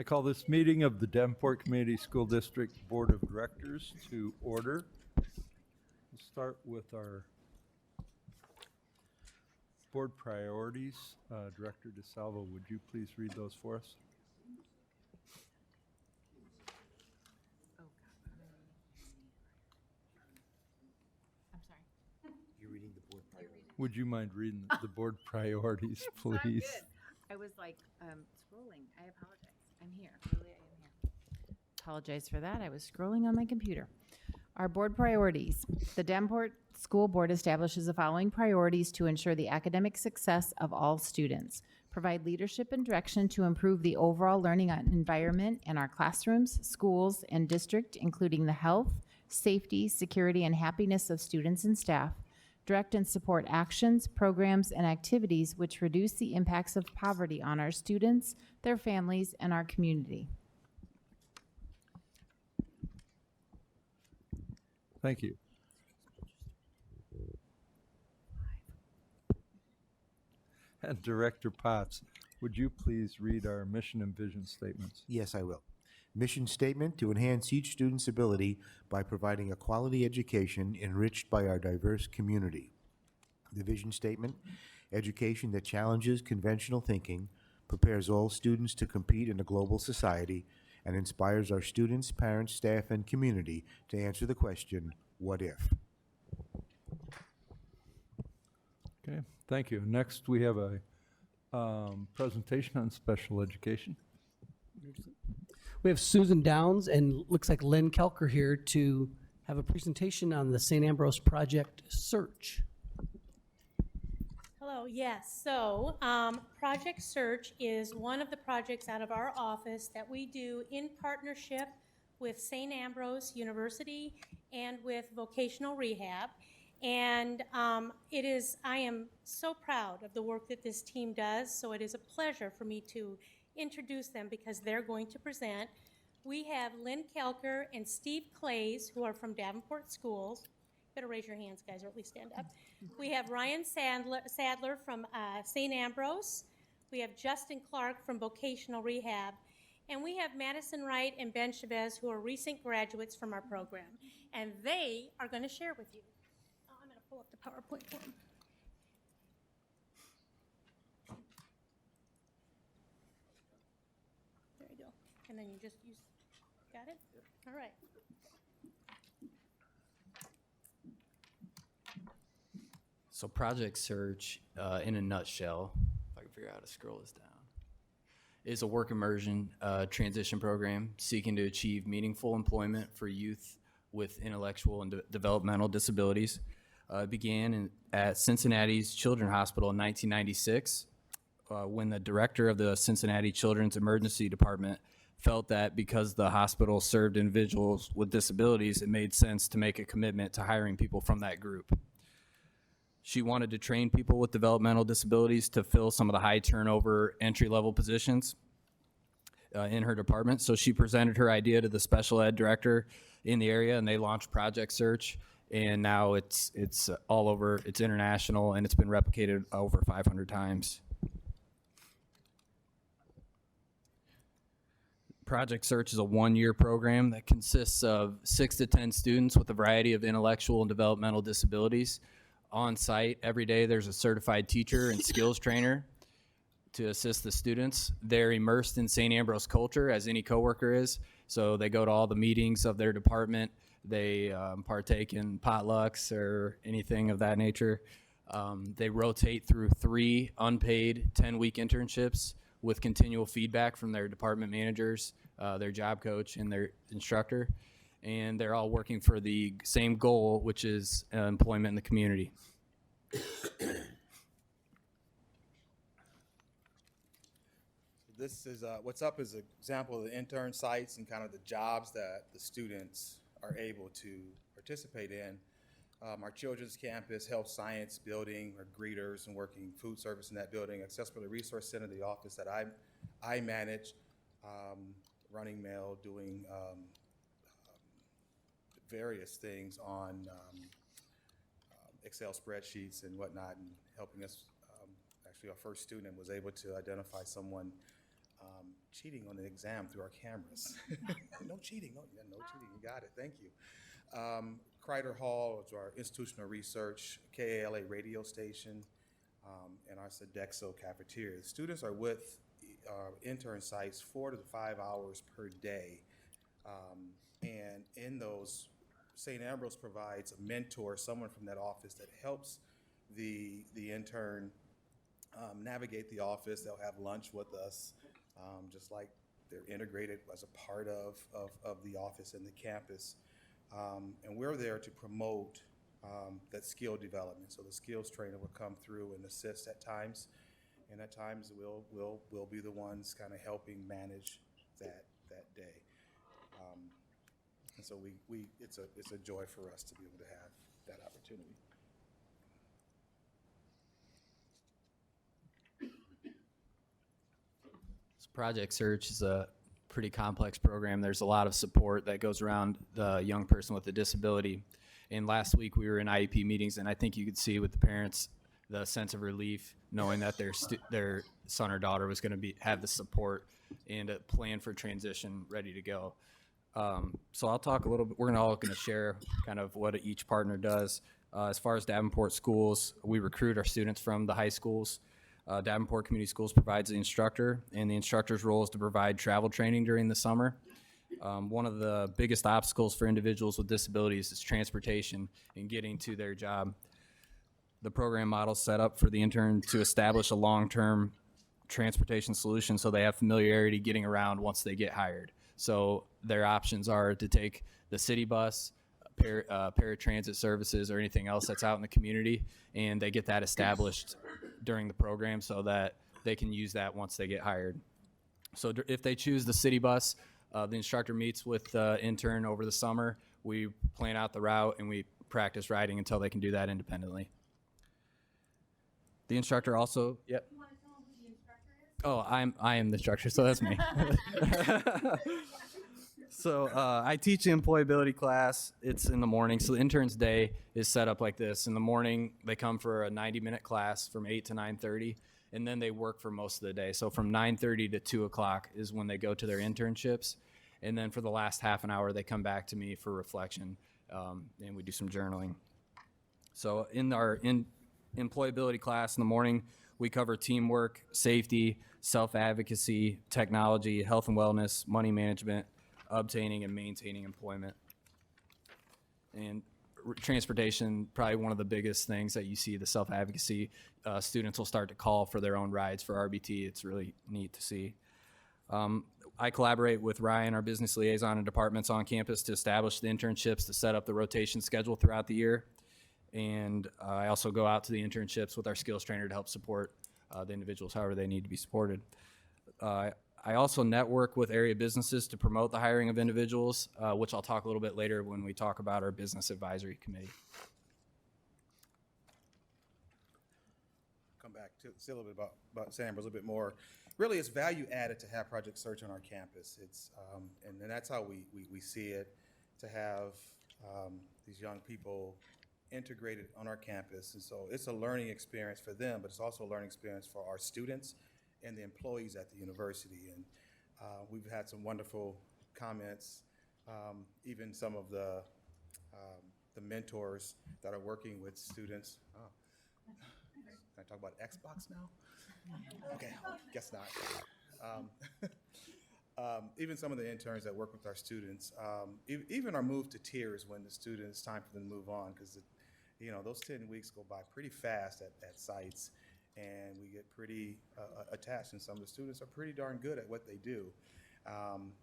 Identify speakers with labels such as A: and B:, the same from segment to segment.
A: I call this meeting of the Davenport Community School District Board of Directors to order. We'll start with our board priorities. Director DeSalvo, would you please read those for us?
B: I'm sorry.
C: You're reading the board priorities.
A: Would you mind reading the board priorities,
B: Sorry,
A: please?
B: good. I was like scrolling. I apologize. I'm here. Really, I am here. Apologize for that. I was scrolling on my computer. Our board priorities. The Davenport School Board establishes the following priorities to ensure the academic success of all students. Provide leadership and direction to improve the overall learning environment in our classrooms, schools, and district, including the health, safety, security, and happiness of students and staff. Direct and support actions, programs, and activities which reduce the impacts of poverty on our students, their families, and our community.
A: Thank you. And Director Potts, would you please read our mission and vision statements?
C: Yes, I will. Mission statement: to enhance each student's ability by providing a quality education enriched by our diverse community. The vision statement: education that challenges conventional thinking, prepares all students to compete in a global society, and inspires our students, parents, staff, and community to answer the question, what if?
A: Okay, thank you. Next, we have a presentation on special education.
D: We have Susan Downs and looks like Len Kelker here to have a presentation on the St. Ambrose Project Search.
E: Hello, yes. So Project Search is one of the projects out of our office that we do in partnership with St. Ambrose University and with Vocational Rehab. And I am so proud of the work that this team does, so it is a pleasure for me to introduce them because they're going to present. We have Lynn Kelker and Steve Clays, who are from Davenport Schools. Better raise your hands, guys, or at least stand up. We have Ryan Sadler from St. Ambrose. We have Justin Clark from Vocational Rehab. And we have Madison Wright and Ben Chavez, who are recent graduates from our program. And they are going to share with you. Oh, I'm going to pull up the PowerPoint for them. There you go. And then you just use, got it? Yep. All right.
F: So Project Search, in a nutshell, if I can figure out how to scroll this down, is a work immersion transition program seeking to achieve meaningful employment for youth with intellectual and developmental disabilities. It began at Cincinnati's Children's Hospital in 1996 when the director of the Cincinnati Children's Emergency Department felt that because the hospital served individuals with disabilities, it made sense to make a commitment to hiring people from that group. She wanted to train people with developmental disabilities to fill some of the high turnover entry-level positions in her department. So she presented her idea to the special ed director in the area, and they launched Project Search. And now it's all over, it's international, and it's been replicated over 500 times. Project Search is a one-year program that consists of 6 to 10 students with a variety of intellectual and developmental disabilities. On site every day, there's a certified teacher and skills trainer to assist the students. They're immersed in St. Ambrose culture, as any coworker is. So they go to all the meetings of their department. They partake in potlucks or anything of that nature. They rotate through 3 unpaid 10-week internships with continual feedback from their department managers, their job coach, and their instructor. And they're all working for the same goal, which is employment in the community.
G: This is what's up is an example of the intern sites and kind of the jobs that the students are able to participate in. Our children's campus, health science building, our greeters and working food service in that building, Accessibility Resource Center, the office that I manage, running mail, doing various things on Excel spreadsheets and whatnot, and helping us. Actually, our first student was able to identify someone cheating on the exam through our cameras. No cheating, no cheating, you got it, thank you. Kreider Hall is our institutional research, KALA radio station, and our Sodexo cafeteria. The students are with intern sites 4 to 5 hours per day. And in those, St. Ambrose provides a mentor, someone from that office that helps the intern navigate the office. They'll have lunch with us, just like they're integrated as a part of the office and the campus. And we're there to promote that skill development. So the skills trainer will come through and assist at times, and at times we'll be the ones kind of helping manage that day. And so it's a joy for us to be able to have that opportunity.
F: Project Search is a pretty complex program. There's a lot of support that goes around the young person with a disability. And last week we were in IEP meetings, and I think you could see with the parents the sense of relief knowing that their son or daughter was going to have the support and a plan for transition ready to go. So I'll talk a little bit. We're all going to share kind of what each partner does. As far as Davenport schools, we recruit our students from the high schools. Davenport Community Schools provides the instructor, and the instructor's role is to provide travel training during the summer. One of the biggest obstacles for individuals with disabilities is transportation and getting to their job. The program model set up for the intern to establish a long-term transportation solution so they have familiarity getting around once they get hired. So their options are to take the city bus, paratransit services, or anything else that's out in the community, and they get that established during the program so that they can use that once they get hired. So if they choose the city bus, the instructor meets with the intern over the summer. We plan out the route and we practice riding until they can do that independently. The instructor also, yep.
E: You want to tell them who the instructor is?
F: I am the instructor, so that's me. So I teach the employability class. It's in the morning. So the intern's day is set up like this. In the morning, they come for a 90-minute class from 8 to 9:30, and then they work for most of the day. So from 9:30 to 2 o'clock is when they go to their internships. And then for the last half an hour, they come back to me for reflection, and we do some journaling. So in our employability class in the morning, we cover teamwork, safety, self-advocacy, technology, health and wellness, money management, obtaining and maintaining employment. And transportation, probably one of the biggest things that you see, the self-advocacy. Students will start to call for their own rides for RBT. It's really neat to see. I collaborate with Ryan, our business liaison, and departments on campus to establish the internships, to set up the rotation schedule throughout the year. And I also go out to the internships with our skills trainer to help support the individuals however they need to be supported. I also network with area businesses to promote the hiring of individuals, which I'll talk a little bit later when we talk about our business advisory committee.
G: Come back to say a little bit about St. Ambrose a little bit more. Really, it's value added to have Project Search on our campus. It's and that's how we see it, to have these young people integrated on our campus. And so it's a learning experience for them, but it's also a learning experience for our students and the employees at the university. And we've had some wonderful comments, even some of the mentors that are working with students. Oh. Can I talk about Xbox now? Okay, guess not. Even some of the interns that work with our students, even our move to tiers when the student, it's time for them to move on, because those 10 weeks go by pretty fast at sites, and we get pretty attached, and some of the students are pretty darn good at what they do,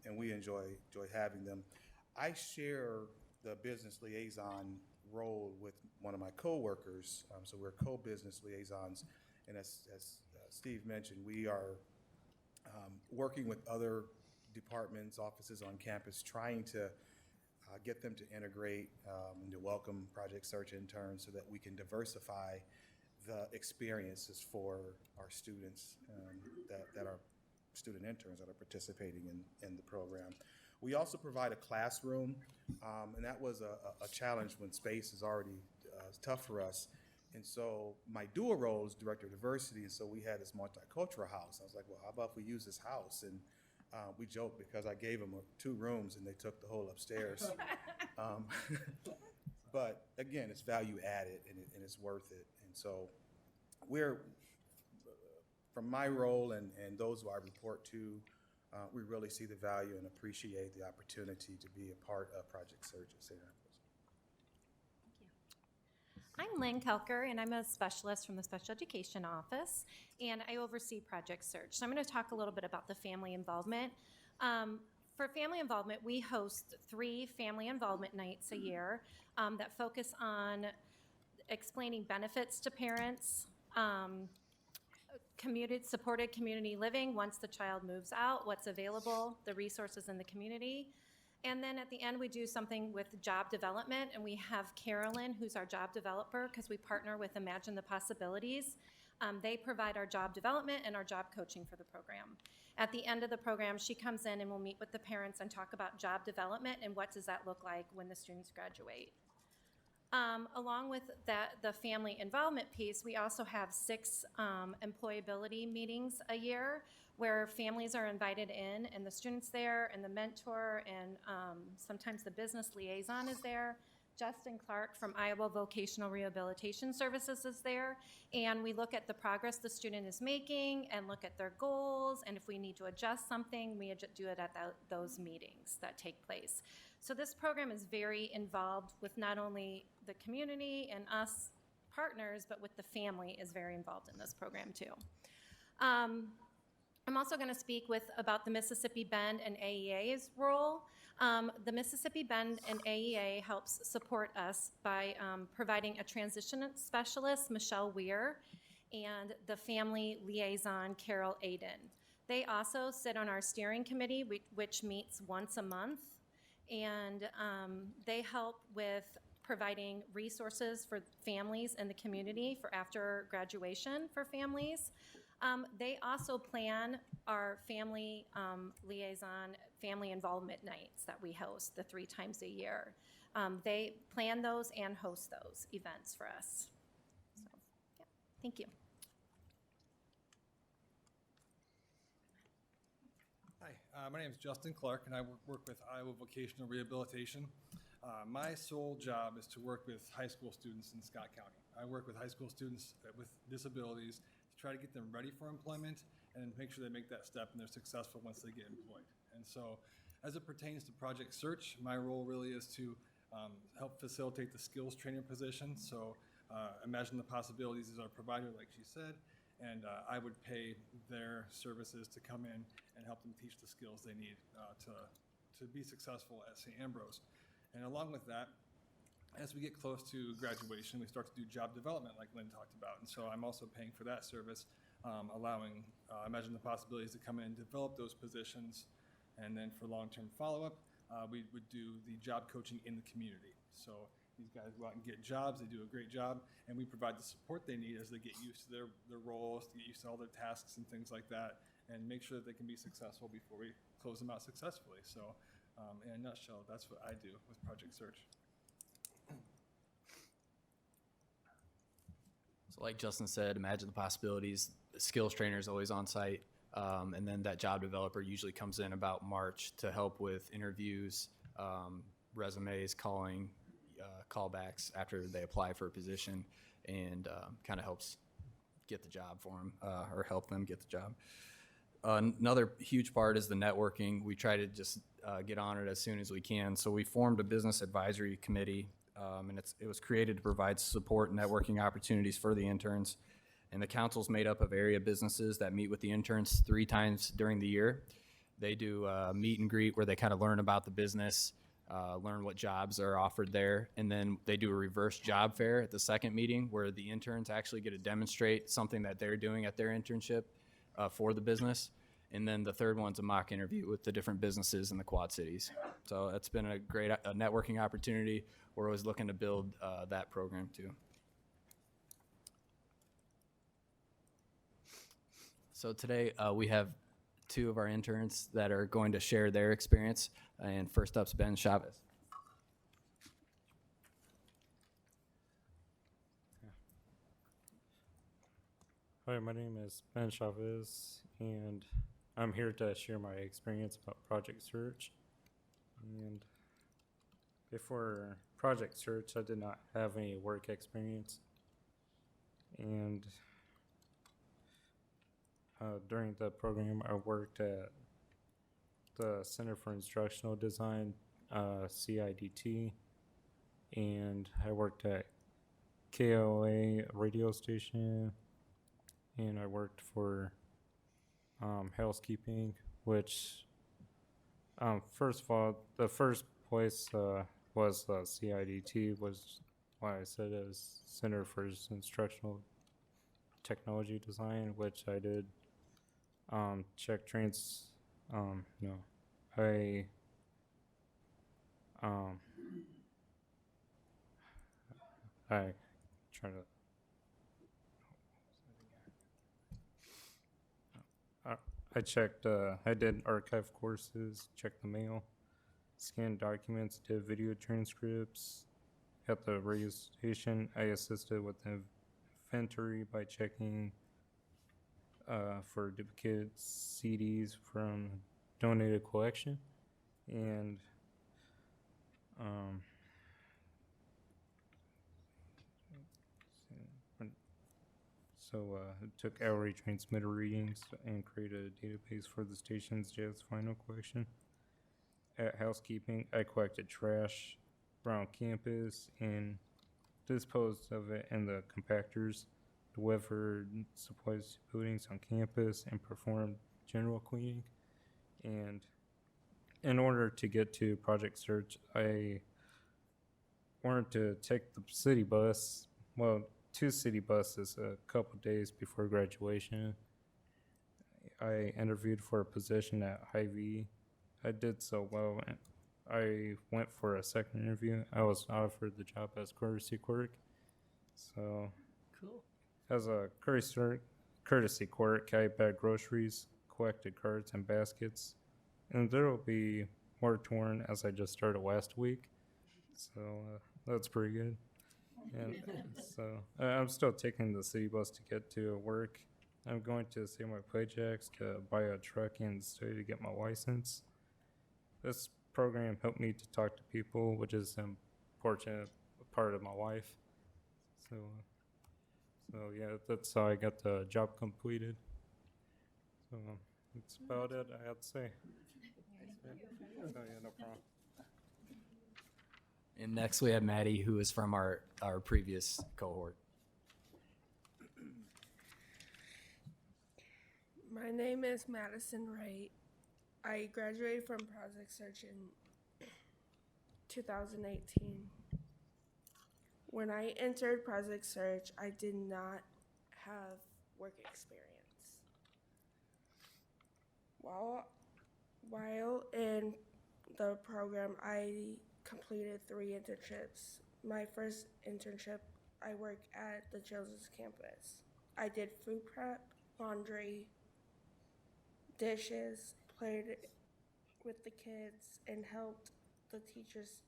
G: and we enjoy having them. I share the business liaison role with one of my coworkers, so we're co-business liaisons, and as Steve mentioned, we are working with other departments, offices on campus, trying to get them to integrate and to welcome Project Search interns so that we can diversify the experiences for our students that are student interns that are participating in the program. We also provide a classroom, and that was a challenge when space is already tough for us, And so my dual role is director of diversity, and so we had this multicultural house. I was like, well, how about if we use this house? And we joked because I gave them 2 rooms and they took the whole upstairs. But again, it's value added and it's worth it. And so from my role and those who I report to, we really see the value and appreciate the opportunity to be a part of Project Search at St. Ambrose.
H: I'm Lynn Kelker, and I'm a specialist from the Special Education Office, and I oversee Project Search. So I'm going to talk a little bit about the family involvement. For family involvement, we host 3 family involvement nights a year that focus on explaining benefits to parents, supported community living once the child moves out, what's available, the resources in the community. And then at the end, we do something with job development, and we have Carolyn, who's our job developer, because we partner with Imagine the Possibilities. They provide our job development and our job coaching for the program. At the end of the program, she comes in and we'll meet with the parents and talk about job development and what does that look like when the students graduate. Along with that, the family involvement piece, we also have 6 employability meetings a year where families are invited in and the students there and the mentor and sometimes the business liaison is there. Justin Clark from Iowa Vocational Rehabilitation Services is there, and we look at the progress the student is making and look at their goals, and if we need to adjust something, we do it at those meetings that take place. So this program is very involved with not only the community and us partners, but with the family is very involved in this program too. I'm also going to speak about the Mississippi Bend and AEA's role. The Mississippi Bend and AEA helps support us by providing a transition specialist, Michelle Weir, and the family liaison, Carol Aiden. They also sit on our steering committee, which meets once a month, and they help with providing resources for families in the community for after graduation for families. They also plan our family liaison, family involvement nights that we host the 3 times a year. They plan those and host those events for us. So, yeah, thank you.
I: Hi, my name is Justin Clark, and I work with Iowa Vocational Rehabilitation. My sole job is to work with high school students in Scott County. I work with high school students with disabilities to try to get them ready for employment and make sure they make that step and they're successful once they get employed. And so as it pertains to Project Search, my role really is to help facilitate the skills trainer position. So Imagine the Possibilities is our provider, like she said, and I would pay their services to come in and help them teach the skills they need to be successful at St. Ambrose. And along with that, as we get close to graduation, we start to do job development like Lynn talked about. And so I'm also paying for that service, allowing Imagine the Possibilities to come in and develop those positions. And then for long-term follow-up, we would do the job coaching in the community. So these guys go out and get jobs, they do a great job, and we provide the support they need as they get used to their roles, to get used to all their tasks and things like that, and make sure that they can be successful before we close them out successfully. So in a nutshell, that's what I do with Project Search.
F: So like Justin said, Imagine the Possibilities, the skills trainer is always on site, and then that job developer usually comes in about March to help with interviews, resumes, calling, callbacks after they apply for a position, and kind of helps get the job for them or help them get the job. Another huge part is the networking. We try to just get on it as soon as we can. So we formed a business advisory committee, and it was created to provide support and networking opportunities for the interns. And the council's made up of area businesses that meet with the interns 3 times during the year. They do a meet and greet where they kind of learn about the business, learn what jobs are offered there, and then they do a reverse job fair at the second meeting where the interns actually get to demonstrate something that they're doing at their internship for the business. And then the third one's a mock interview with the different businesses in the Quad Cities. So it's been a great networking opportunity. We're always looking to build that program too. So today we have 2 of our interns that are going to share their experience. And first up's Ben Chavez.
J: Hi, my name is Ben Chavez, and I'm here to share my experience about Project Search. And before Project Search, I did not have any work experience. And during the program, I worked at the Center for Instructional Design, CIDT, and I worked at KOA radio station, and I worked for housekeeping, which first of all, the first place was CIDT, was why I said it was Center for Instructional Technology Design, which I did check trains. No, I I try to. I checked, I did archive courses, checked the mail, scanned documents, did video transcripts. At the radio station, I assisted with the inventory by checking for duplicate CDs from donated collection. And I took hourly transmitter readings and created a database for the station's jazz final collection. At housekeeping, I collected trash around campus and disposed of it in the compactors, delivered supplies to buildings on campus, and performed general cleaning. And in order to get to Project Search, I wanted to take the city bus, well, 2 city buses a couple days before graduation. I interviewed for a position at Hy-Vee. I did so well. I went for a second interview. I was offered the job as courtesy clerk. So,
D: Cool.
J: as a courtesy clerk, I bag groceries, collected cards and baskets, and there will be more torn as I just started last week. So that's pretty good. And so I'm still taking the city bus to get to work. I'm going to save my paychecks to buy a truck and study to get my license. This program helped me to talk to people, which is an important part of my life. So yeah, that's how I got the job completed. So that's about it I had to say. So, yeah, no problem.
F: And next we have Maddie, who is from our previous cohort.
K: My name is Madison Wright. I graduated from Project Search in 2018. When I entered Project Search, I did not have work experience. While in the program, I completed 3 internships. My first internship, I worked at the children's campus. I did food prep, laundry, dishes, played with the kids, and helped the teachers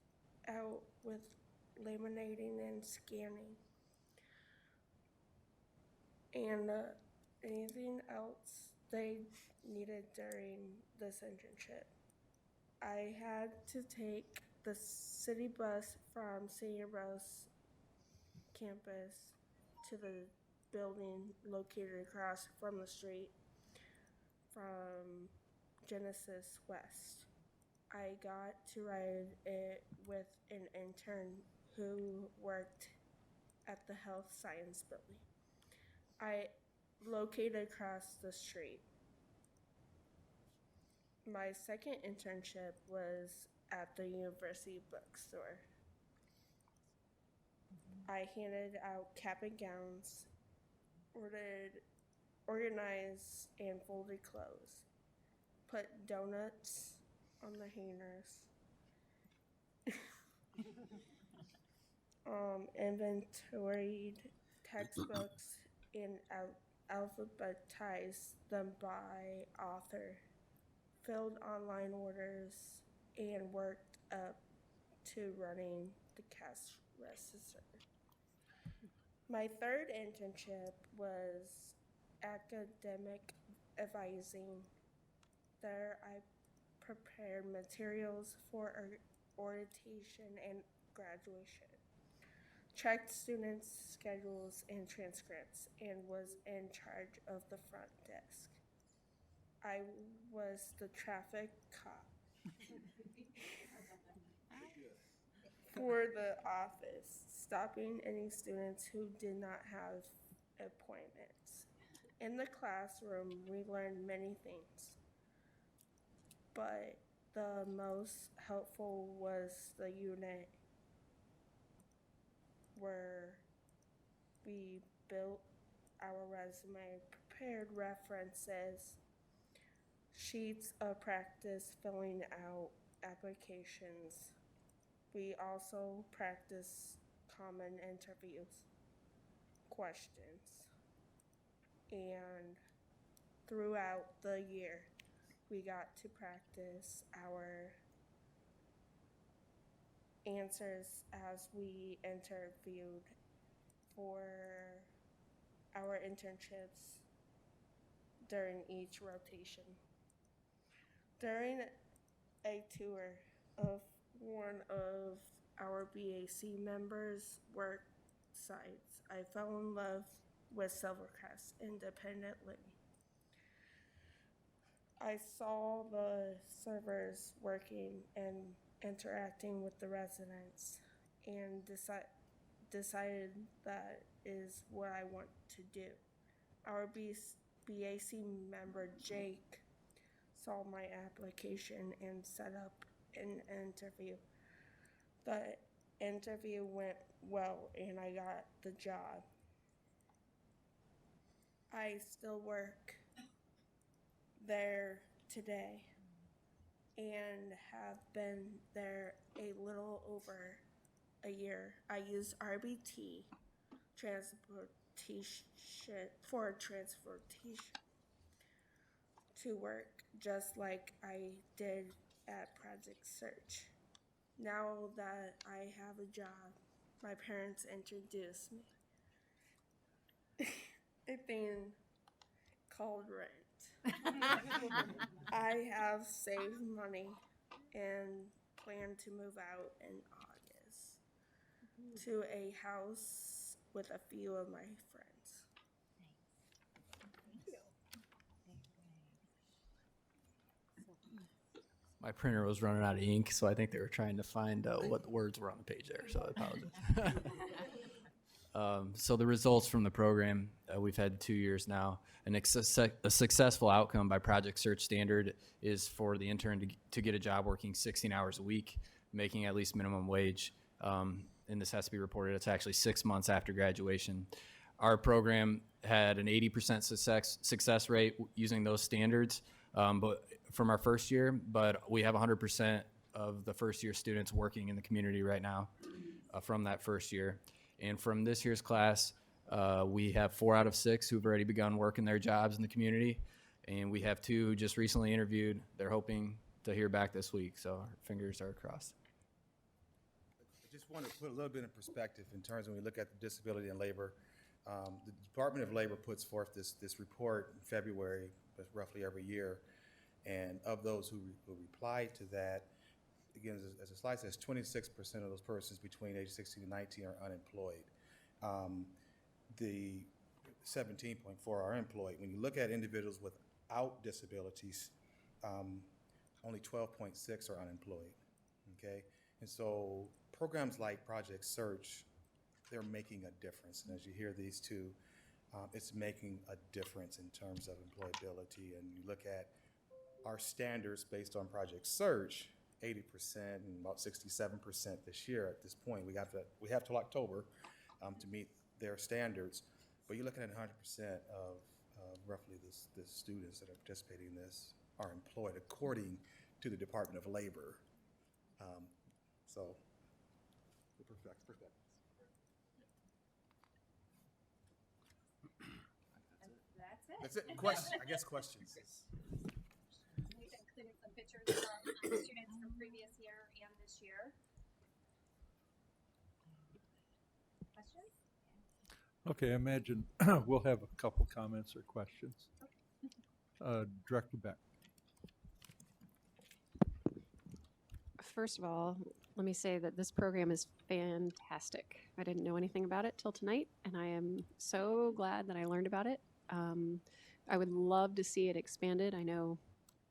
K: out with laminating and scanning. And anything else they needed during this internship. I had to take the city bus from St. Ambrose campus to the building located across from the street from Genesis West. I got to ride it with an intern who worked at the health science building. I located across the street. My second internship was at the university bookstore. I handed out cap and gowns, organized and folded clothes, put donuts on the hangers, inventoried textbooks and alphabetized them by author, filled online orders, and worked up to running the cash register. My third internship was academic advising. There I prepared materials for orientation and graduation, checked students' schedules and transcripts, and was in charge of the front desk. I was the traffic cop for the office, stopping any students who did not have appointments. In the classroom, we learned many things, but the most helpful was the unit where we built our resume, prepared references, sheets of practice filling out applications. We also practiced common interviews, questions, and throughout the year, we got to practice our answers as we interviewed for our internships during each rotation. During a tour of one of our BAC members' work sites, I fell in love with Silvercrest Independent Living. I saw the servers working and interacting with the residents and decided that is what I want to do. Our BAC member, Jake, saw my application and set up an interview. The interview went well and I got the job. I still work there today and have been there a little over a year. I use RBT for transportation to work, just like I did at Project Search. Now that I have a job, my parents introduced me a thing called rent. I have saved money and plan to move out in August to a house with a few of my friends.
F: My printer was running out of ink, so I think they were trying to find what the words were on the page there, so I apologize. So the results from the program, we've had 2 years now. A successful outcome by Project Search standard is for the intern to get a job working 16 hours a week, making at least minimum wage. And this has to be reported. It's actually 6 months after graduation. Our program had an 80% success rate using those standards, but from our first year, but we have 100% of the first year students working in the community right now from that first year. And from this year's class, we have 4 out of 6 who've already begun working their jobs in the community. And we have 2 who just recently interviewed. They're hoping to hear back this week, so our fingers are crossed.
G: I just want to put a little bit in perspective in terms when we look at the disability and labor. The Department of Labor puts forth this report in February, roughly every year. And of those who reply to that, again, as the slide says, 26% of those persons between age 16 and 19 are unemployed. The 17.4 are employed. When you look at individuals without disabilities, only 12.6 are unemployed, okay? And so programs like Project Search, they're making a difference. And as you hear these two, it's making a difference in terms of employability. And you look at our standards based on Project Search, 80% and about 67% this year at this point. We have till October to meet their standards, but you're looking at 100% of roughly the students that are participating in this are employed according to the Department of Labor. So, the perspective. That's it. I guess questions.
L: We've included some pictures from students from previous year and this year. Questions?
A: Okay, I imagine we'll have a couple comments or questions. Director Beck.
M: First of all, let me say that this program is fantastic. I didn't know anything about it till tonight, and I am so glad that I learned about it. I would love to see it expanded. I know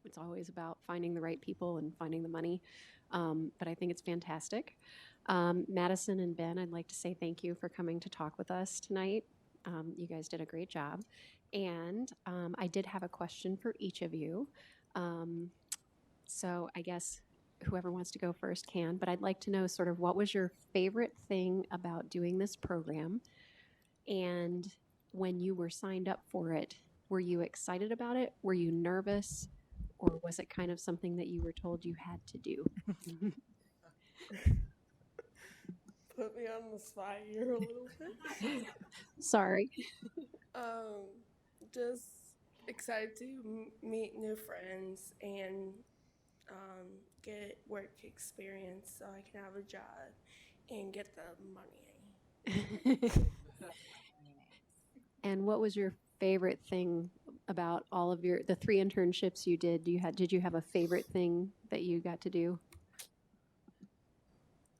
M: it's always about finding the right people and finding the money, but I think it's fantastic. Madison and Ben, I'd like to say thank you for coming to talk with us tonight. You guys did a great job. And I did have a question for each of you. So I guess whoever wants to go first can, but I'd like to know sort of what was your favorite thing about doing this program? And when you were signed up for it, were you excited about it? Were you nervous? Or was it kind of something that you were told you had to do?
K: Put me on the spot here a little bit.
M: Sorry.
K: Just excited to meet new friends and get work experience so I can have a job and get the money.
M: And what was your favorite thing about all of the 3 internships you did? Did you have a favorite thing that you got to do?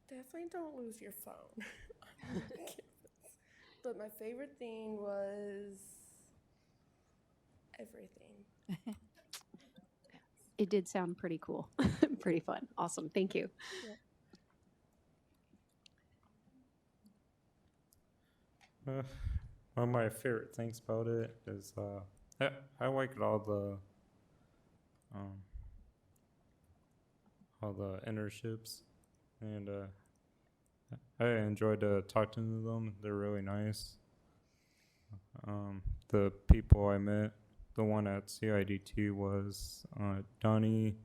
K: Definitely don't lose your phone. But my favorite thing was everything.
M: It did sound pretty cool. Pretty fun. Awesome. Thank you.
J: One of my favorite things about it is I liked all the internships, and I enjoyed talking to them. They're really nice. The people I met, the one at CIDT was Donnie,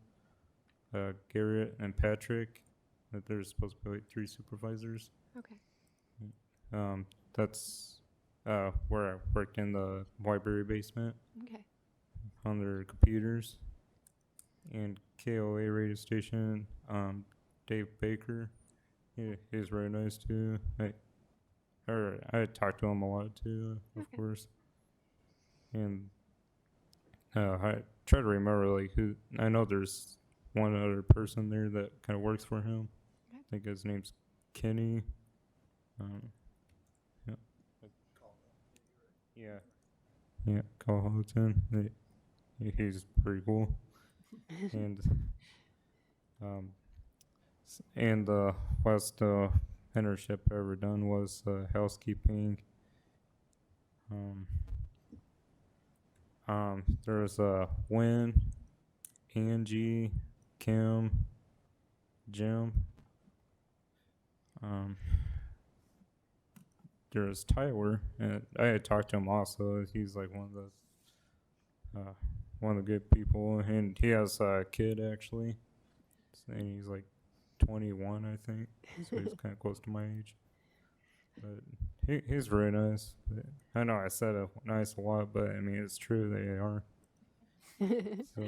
J: Garrett, and Patrick. That there's supposed to be like 3 supervisors.
M: Okay.
J: That's where I worked in the library basement
M: Okay.
J: on their computers. And KOA radio station, Dave Baker, he's really nice too. I talked to him a lot too, of course. And I try to remember like who. I know there's one other person there that kind of works for him.
M: Okay.
J: I think his name's Kenny. Yeah, Carl Houghton. He's pretty cool. And the last internship I ever done was housekeeping. There's Win, Angie, Kim, Jim. There's Tyler, and I had talked to him also. He's like one of the good people, and he has a kid actually, and he's like 21, I think, so he's kind of close to my age. But he's very nice. But I know I said nice a lot, but I mean it's true, they are. So,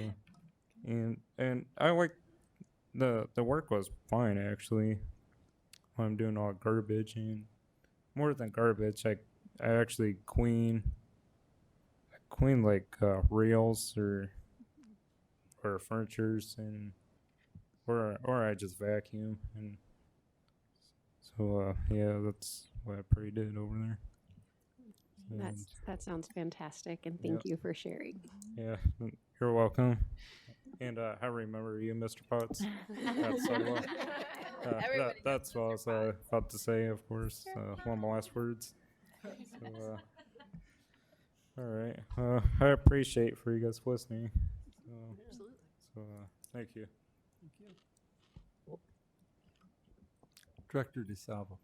J: and I like the work was fine actually. I'm doing all garbage, and more than garbage, I actually clean like rails or furnitures, and or I just vacuum, and so yeah, that's what I pretty did over there.
M: That sounds fantastic, and thank you for sharing.
J: Yeah, you're welcome. And I remember you, Mr. Potts. That's so well. That's what I was about to say, of course. One of my last words. So, all right. I appreciate for you guys listening.
M: Absolutely.
J: So thank you.
A: Director DeSalvo.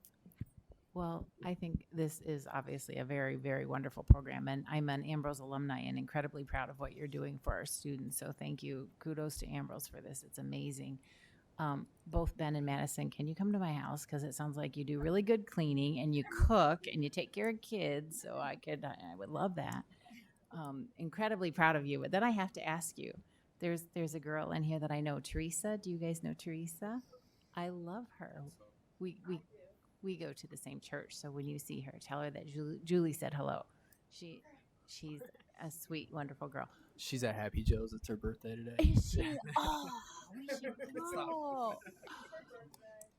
B: Well, I think this is obviously a very, very wonderful program, and I'm an Ambrose alumni and incredibly proud of what you're doing for our students. So thank you. Kudos to Ambrose for this. It's amazing. Both Ben and Madison, can you come to my house? Because it sounds like you do really good cleaning and you cook and you take care of kids. So I would love that. Incredibly proud of you. But then I have to ask you, there's a girl in here that I know, Teresa. Do you guys know Teresa? I love her. we go to the same church. So when you see her, tell her that Julie said hello. She's a sweet, wonderful girl.
F: She's at Happy Joe's. It's her birthday today.
B: Is she? Oh, we should go.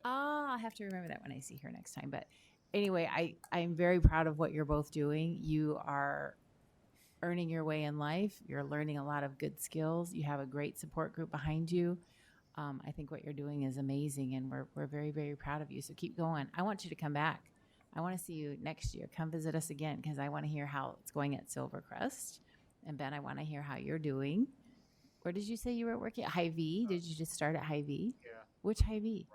B: I'll have to remember that when I see her next time. But anyway, I'm very proud of what you're both doing. You are earning your way in life. You're learning a lot of good skills. You have a great support group behind you. I think what you're doing is amazing, and we're very, very proud of you. So keep going. I want you to come back. I want to see you next year. Come visit us again, because I want to hear how it's going at Silvercrest. And Ben, I want to hear how you're doing. Where did you say you were working? At Hy-Vee? Did you just start at Hy-Vee? Yeah. Which Hy-Vee?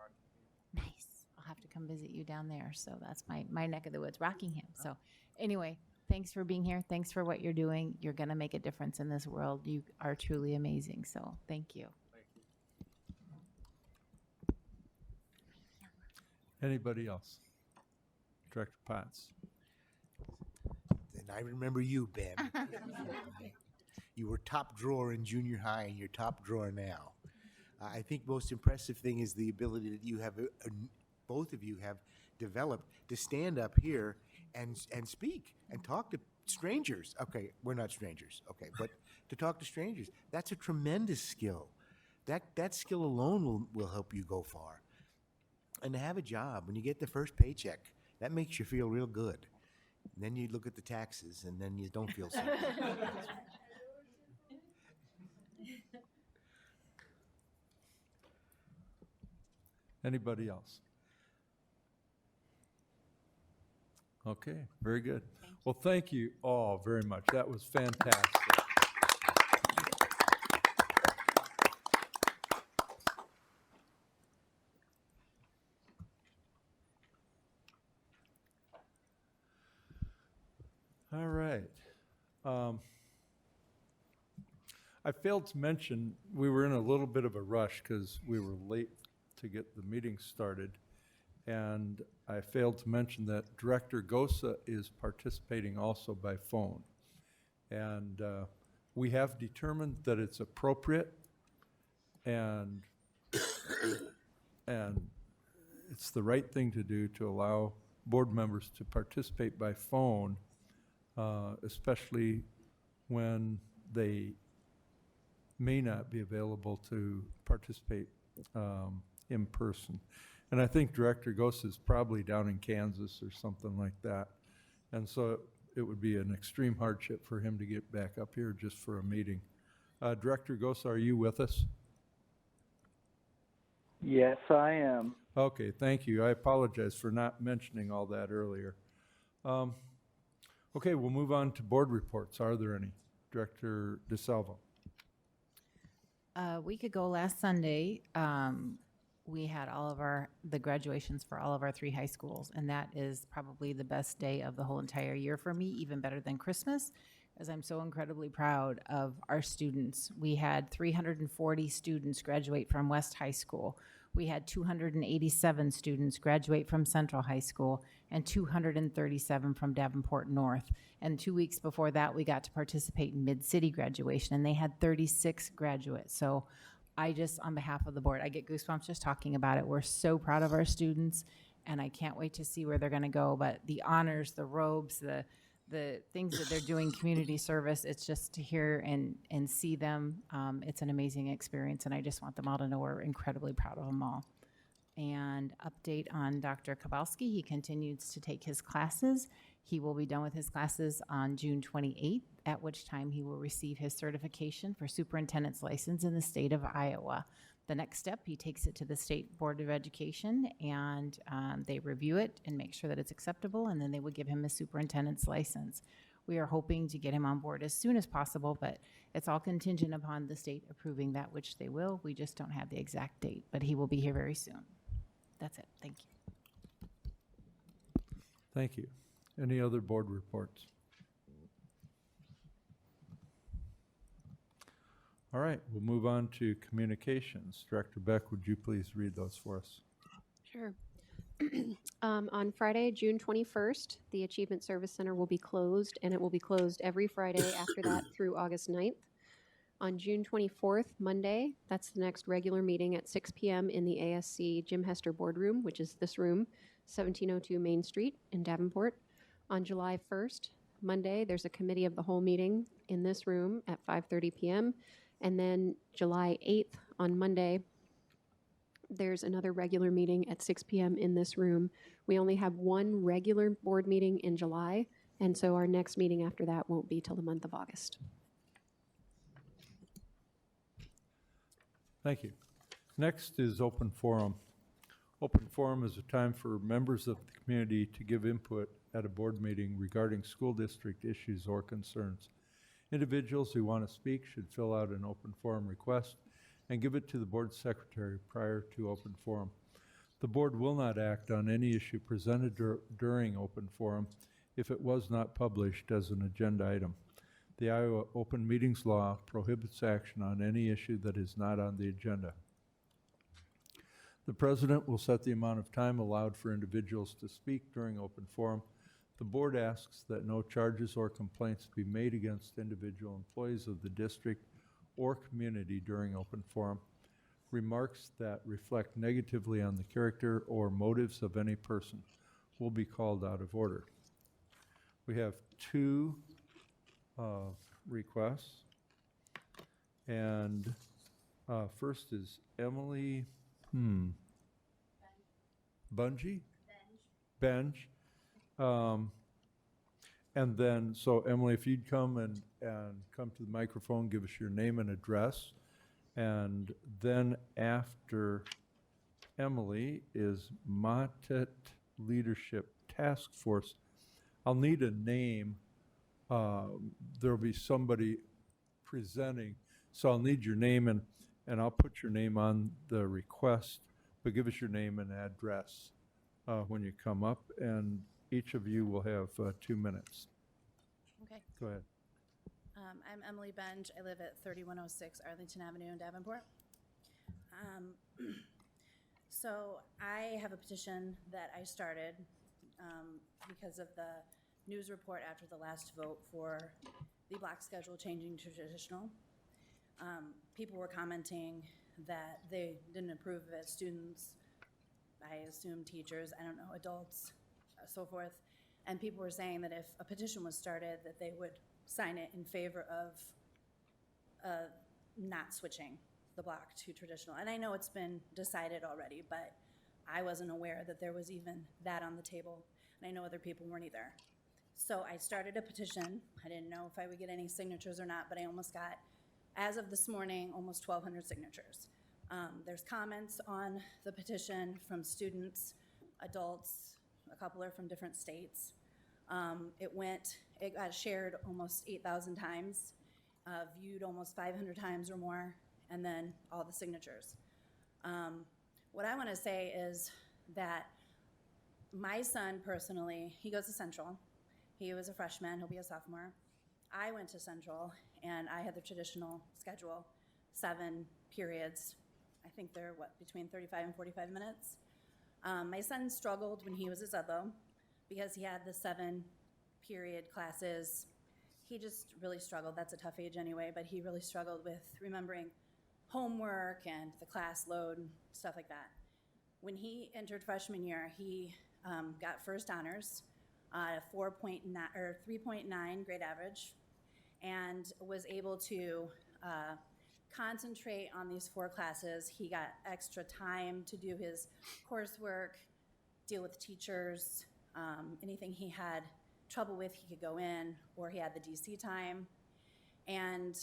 B: Nice. I'll have to come visit you down there. So that's my neck of the woods, Rockingham. So anyway, thanks for being here. Thanks for what you're doing. You're going to make a difference in this world. You are truly amazing. So thank you.
A: Anybody else? Director Potts.
C: And I remember you, Ben. You were top drawer in junior high, and you're top drawer now. I think most impressive thing is the ability that you have, both of you have developed to stand up here and speak and talk to strangers. Okay, we're not strangers, okay, but to talk to strangers, that's a tremendous skill. That skill alone will help you go far. And to have a job, when you get the first paycheck, that makes you feel real good. And then you look at the taxes, and then you don't feel so good.
A: Anybody else? Okay, very good. Well, thank you all very much. That was fantastic. All right. I failed to mention, we were in a little bit of a rush because we were late to get the meeting started. And I failed to mention that Director Gosa is participating also by phone. And we have determined that it's appropriate and it's the right thing to do to allow board members to participate by phone, especially when they may not be available to participate in person. And I think Director Goss is probably down in Kansas or something like that. And so it would be an extreme hardship for him to get back up here just for a meeting. Director Goss, are you with us?
N: Yes, I am.
A: Okay, thank you. I apologize for not mentioning all that earlier. Okay, we'll move on to board reports. Are there any? Director DeSalvo.
B: A week ago last Sunday, we had the graduations for all of our 3 high schools, and that is probably the best day of the whole entire year for me, even better than Christmas, as I'm so incredibly proud of our students. We had 340 students graduate from West High School. We had 287 students graduate from Central High School and 237 from Davenport North. And 2 weeks before that, we got to participate in Mid-City graduation, and they had 36 graduates. So I just, on behalf of the board, I get goosebumps just talking about it. We're so proud of our students, and I can't wait to see where they're going to go. But the honors, the robes, the things that they're doing, community service, it's just to hear and see them. It's an amazing experience, and I just want them all to know we're incredibly proud of them all. And update on Dr. Kowalski, he continues to take his classes. He will be done with his classes on June 28th, at which time he will receive his certification for superintendent's license in the state of Iowa. The next step, he takes it to the State Board of Education, and they review it and make sure that it's acceptable, and then they will give him a superintendent's license. We are hoping to get him on board as soon as possible, but it's all contingent upon the state approving that, which they will. We just don't have the exact date, but he will be here very soon. That's it. Thank you.
A: Thank you. Any other board reports? All right, we'll move on to communications. Director Beck, would you please read those for us?
M: Sure. On Friday, June 21st, the Achievement Service Center will be closed, and it will be closed every Friday after that through August 9th. On June 24th, Monday, that's the next regular meeting at 6 p.m. in the ASC Jim Hester Boardroom, which is this room, 1702 Main Street in Davenport. On July 1st, Monday, there's a committee of the whole meeting in this room at 5:30 p.m. And then July 8th, on Monday, there's another regular meeting at 6 p.m. in this room. We only have one regular board meeting in July, and so our next meeting after that won't be till the month of August.
A: Thank you. Next is open forum. Open forum is a time for members of the community to give input at a board meeting regarding school district issues or concerns. Individuals who want to speak should fill out an open forum request and give it to the board secretary prior to open forum. The board will not act on any issue presented during open forum if it was not published as an agenda item. The Iowa Open Meetings Law prohibits action on any issue that is not on the agenda. The president will set the amount of time allowed for individuals to speak during open forum. The board asks that no charges or complaints be made against individual employees of the district or community during open forum. Remarks that reflect negatively on the character or motives of any person will be called out of order. We have two requests. And first is Emily Bungie? Benj. And then, so Emily, if you'd come and come to the microphone, give us your name and address. And then after Emily is Matet Leadership Task Force. I'll need a name. There'll be somebody presenting, so I'll need your name, and I'll put your name on the request, but give us your name and address when you come up, and each of you will have 2 minutes.
O: Okay.
A: Go ahead.
O: I'm Emily Benj. I live at 3106 Arlington Avenue in Davenport. So I have a petition that I started because of the news report after the last vote for the block schedule changing to traditional. People were commenting that they didn't approve of it. Students, I assume teachers, I don't know, adults, so forth. And people were saying that if a petition was started, that they would sign it in favor of not switching the block to traditional. And I know it's been decided already, but I wasn't aware that there was even that on the table. And I know other people weren't either. So I started a petition. I didn't know if I would get any signatures or not, but I almost got, as of this morning, almost 1,200 signatures. There's comments on the petition from students, adults, a couple are from different states. It got shared almost 8,000 times, viewed almost 500 times or more, and then all the signatures. What I want to say is that my son personally, he goes to Central. He was a freshman, he'll be a sophomore. I went to Central, and I had the traditional schedule, 7 periods. I think they're, between 35 and 45 minutes. My son struggled when he was at Sudlow because he had the 7-period classes. He just really struggled. That's a tough age anyway, but he really struggled with remembering homework and the class load and stuff like that. When he entered freshman year, he got first honors, 3.9 grade average, and was able to concentrate on these 4 classes. He got extra time to do his coursework, deal with teachers, anything he had trouble with, he could go in, or he had the DC time. And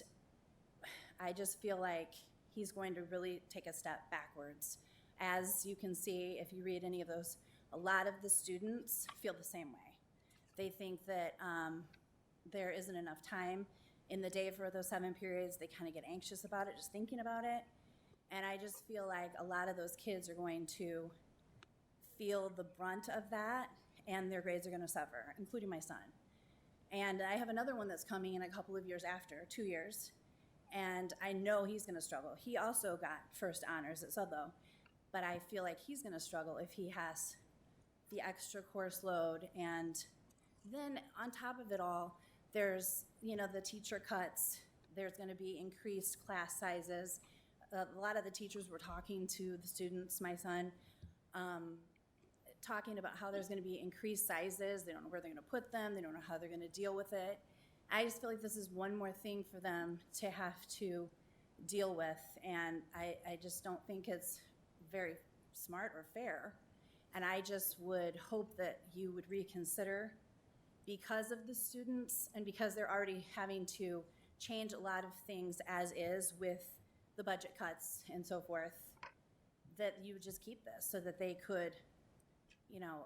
O: I just feel like he's going to really take a step backwards. As you can see, if you read any of those, a lot of the students feel the same way. They think that there isn't enough time in the day for those 7 periods. They kind of get anxious about it, just thinking about it. And I just feel like a lot of those kids are going to feel the brunt of that, and their grades are going to suffer, including my son. And I have another one that's coming in a couple of years after, 2 years, and I know he's going to struggle. He also got first honors at Sudlow, but I feel like he's going to struggle if he has the extra course load. And then on top of it all, there's, the teacher cuts. There's going to be increased class sizes. A lot of the teachers were talking to the students, my son, talking about how there's gonna be increased sizes, they don't know where they're gonna put them, they don't know how they're gonna deal with it. I just feel like this is one more thing for them to have to deal with, and I just don't think it's very smart or fair. And I just would hope that you would reconsider, because of the students and because they're already having to change a lot of things as is with the budget cuts and so forth, that you would just keep this so that they could, you know,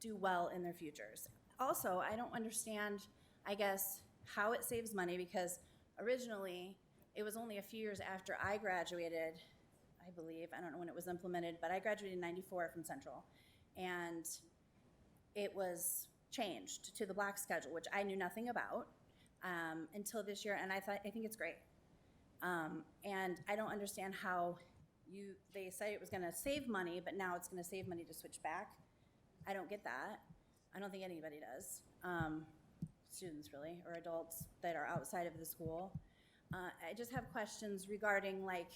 O: do well in their futures. Also, I don't understand, I guess, how it saves money, because originally it was only a few years after I graduated, I believe, I don't know when it was implemented, but I graduated in '94 from Central, and it was changed to the block schedule, which I knew nothing about until this year, and I think it's great. And I don't understand how they say it was gonna save money, but now it's gonna save money to switch back. I don't get that. I don't think anybody does. Students really, or adults that are outside of the school. I just have questions regarding like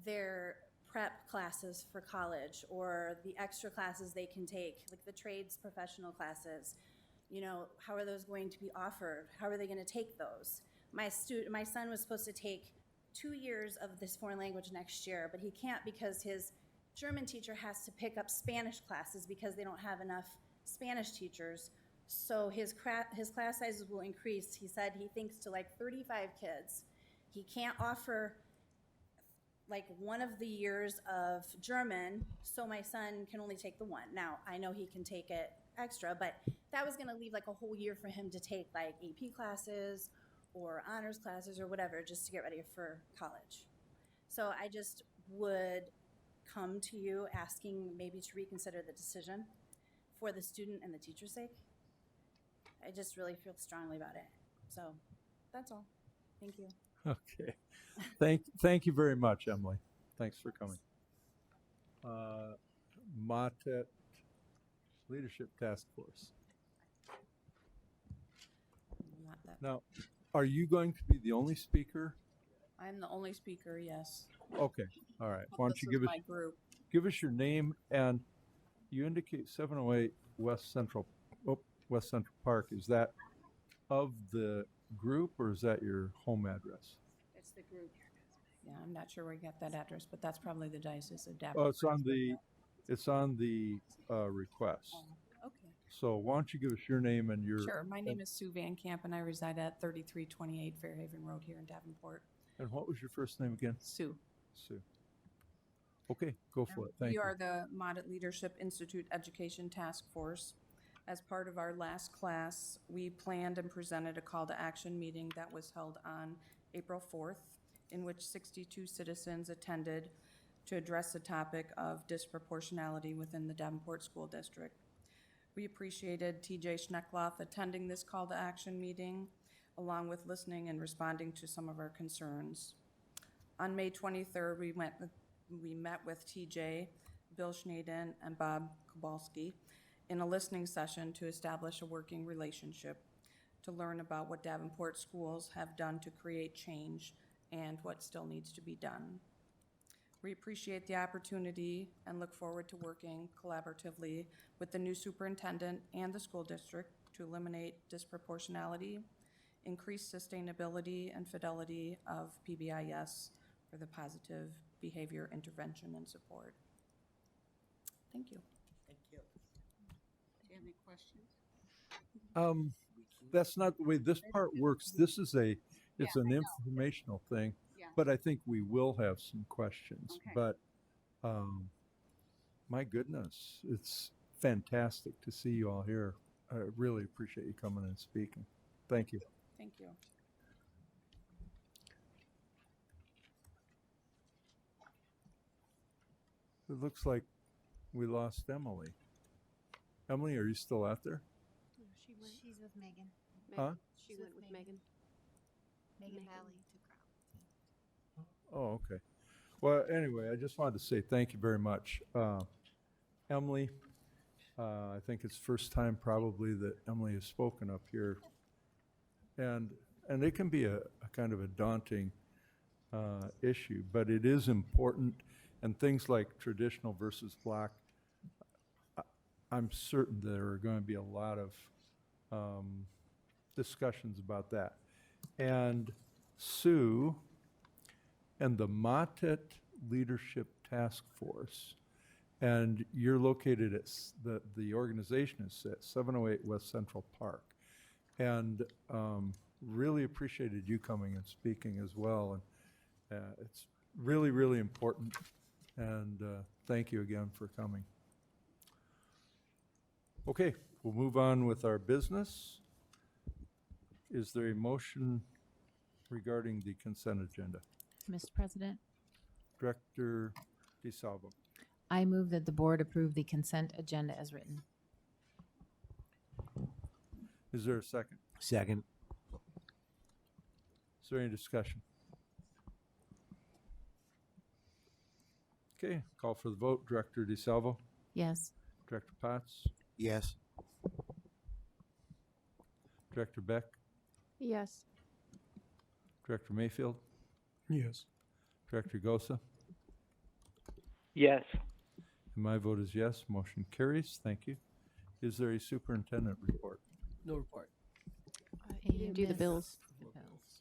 O: their prep classes for college, or the extra classes they can take, like the trades professional classes. You know, how are those going to be offered? How are they gonna take those? My son was supposed to take 2 years of this foreign language next year, but he can't because his German teacher has to pick up Spanish classes because they don't have enough Spanish teachers. So his class sizes will increase. He said he thinks to like 35 kids. He can't offer like one of the years of German, so my son can only take the one. Now, I know he can take it extra, but that was gonna leave like a whole year for him to take like AP classes or honors classes or whatever, just to get ready for college. So I just would come to you asking maybe to reconsider the decision for the student and the teacher's sake. I just really feel strongly about it. So that's all. Thank you.
A: Okay. Thank you very much, Emily. Thanks for coming. Matet Leadership Task Force.
P: Not that.
A: Now, are you going to be the only speaker?
P: I'm the only speaker, yes.
A: Okay, all right. Why don't
P: This
A: you
P: is my group.
A: give us your name, and you indicate 708 West Central Park. Is that of the group, or is that your home address?
P: It's the group. Yeah, I'm not sure where you got that address, but that's probably the Diocese of
A: Oh,
P: Davenport.
A: it's on the request.
P: Okay.
A: So why don't you give us your name and your...
P: Sure, my name is Sue Van Camp, and I reside at 3328 Fairhaven Road here in Davenport.
A: And what was your first name again?
P: Sue.
A: Sue. Okay, go for it. Thank
P: We
A: you.
P: are the Modit Leadership Institute Education Task Force. As part of our last class, we planned and presented a call to action meeting that was held on April 4th, in which 62 citizens attended to address the topic of disproportionality within the Davenport School District. We appreciated TJ Schneckloff attending this call to action meeting, along with listening and responding to some of our concerns. On May 23rd, we met with TJ, Bill Schnaden, and Bob Kowalski in a listening session to establish a working relationship, to learn about what Davenport schools have done to create change and what still needs to be done. We appreciate the opportunity and look forward to working collaboratively with the new superintendent and the school district to eliminate disproportionality, increase sustainability and fidelity of PBIS for the positive behavior intervention and support. Thank you.
Q: Thank you. Do you have any questions?
A: That's not the way this part works. This is it's an informational thing,
Q: Yeah.
A: but I think we will have some questions.
Q: Okay.
A: But my goodness, it's fantastic to see you all here. I really appreciate you coming and speaking. Thank you.
P: Thank you.
A: It looks like we lost Emily. Emily, are you still out there?
L: She's with Megan.
A: Huh?
M: She went with Megan.
L: Megan
M: Megan.
L: Valley took her out.
A: Oh, okay. Well, anyway, I just wanted to say thank you very much. Emily, I think it's first time probably that Emily has spoken up here. And it can be a kind of a daunting issue, but it is important. And things like traditional versus block, I'm certain there are going to be a lot of discussions about that. And Sue and the Matet Leadership Task Force, and you're located at, the organization is at 708 West Central Park. And really appreciated you coming and speaking as well. And it's really, really important. And thank you again for coming. Okay, we'll move on with our business. Is there a motion regarding the consent agenda?
B: Mr. President,
A: Director DeSalvo.
B: I move that the board approve the consent agenda as written.
A: Is there a second?
C: Second.
A: Is there any discussion? Okay, call for the vote. Director DeSalvo.
B: Yes.
A: Director Potts.
C: Yes.
A: Director Beck.
M: Yes.
A: Director Mayfield.
J: Yes.
A: Director Gosa.
N: Yes.
A: And my vote is yes. Motion carries. Thank you. Is there a superintendent report?
D: No report.
M: You didn't do the
B: AMS.
M: bills.
B: The bills.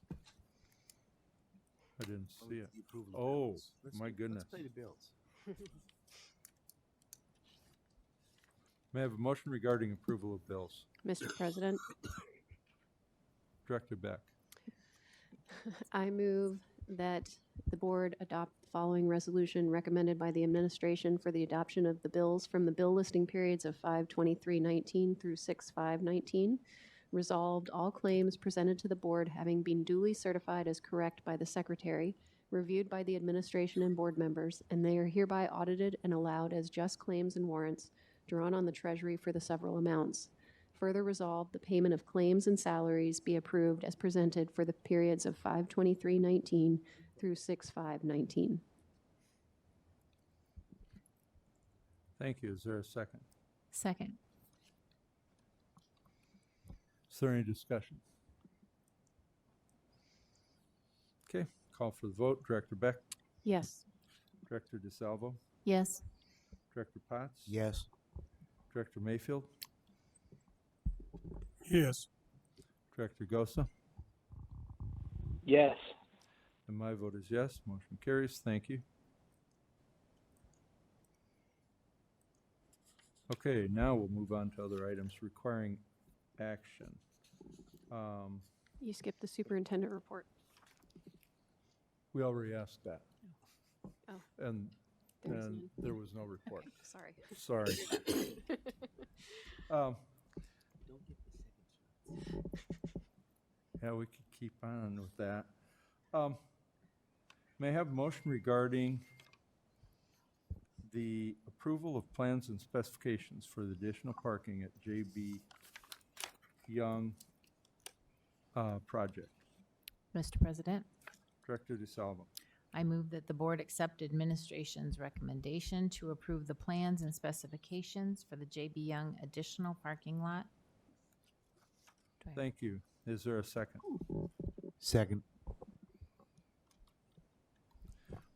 A: I didn't see it. Oh, my goodness.
C: Let's pay the bills.
A: May I have a motion regarding approval of bills?
M: Mr. President,
A: Director Beck.
M: I move that the board adopt the following resolution recommended by the administration for the adoption of the bills from the bill listing periods of 5/23/19 through 6/5/19. Resolved, all claims presented to the board having been duly certified as correct by the secretary, reviewed by the administration and board members, and they are hereby audited and allowed as just claims and warrants drawn on the treasury for the several amounts. Further resolved, the payment of claims and salaries be approved as presented for the periods of 5/23/19 through 6/5/19.
A: Thank you. Is there a second?
B: Second.
A: Is there any discussion? Okay, call for the vote. Director Beck.
M: Yes.
A: Director DeSalvo.
B: Yes.
A: Director Potts.
C: Yes.
A: Director Mayfield.
J: Yes.
A: Director Gosa.
N: Yes.
A: And my vote is yes. Motion carries. Thank you. Okay, now we'll move on to other items requiring action.
M: You skipped the superintendent report.
A: We already asked that.
M: Oh.
A: And
M: There was
A: and
M: none.
A: there was no report.
M: Okay, sorry.
A: Sorry. Yeah, we could keep on with that. May I have a motion regarding the approval of plans and specifications for the additional parking at J.B. Young project?
B: Mr. President,
A: Director DeSalvo.
B: I move that the board accept administration's recommendation to approve the plans and specifications for the J.B. Young additional parking lot. Do I-
A: Thank you. Is there a second?
C: Second.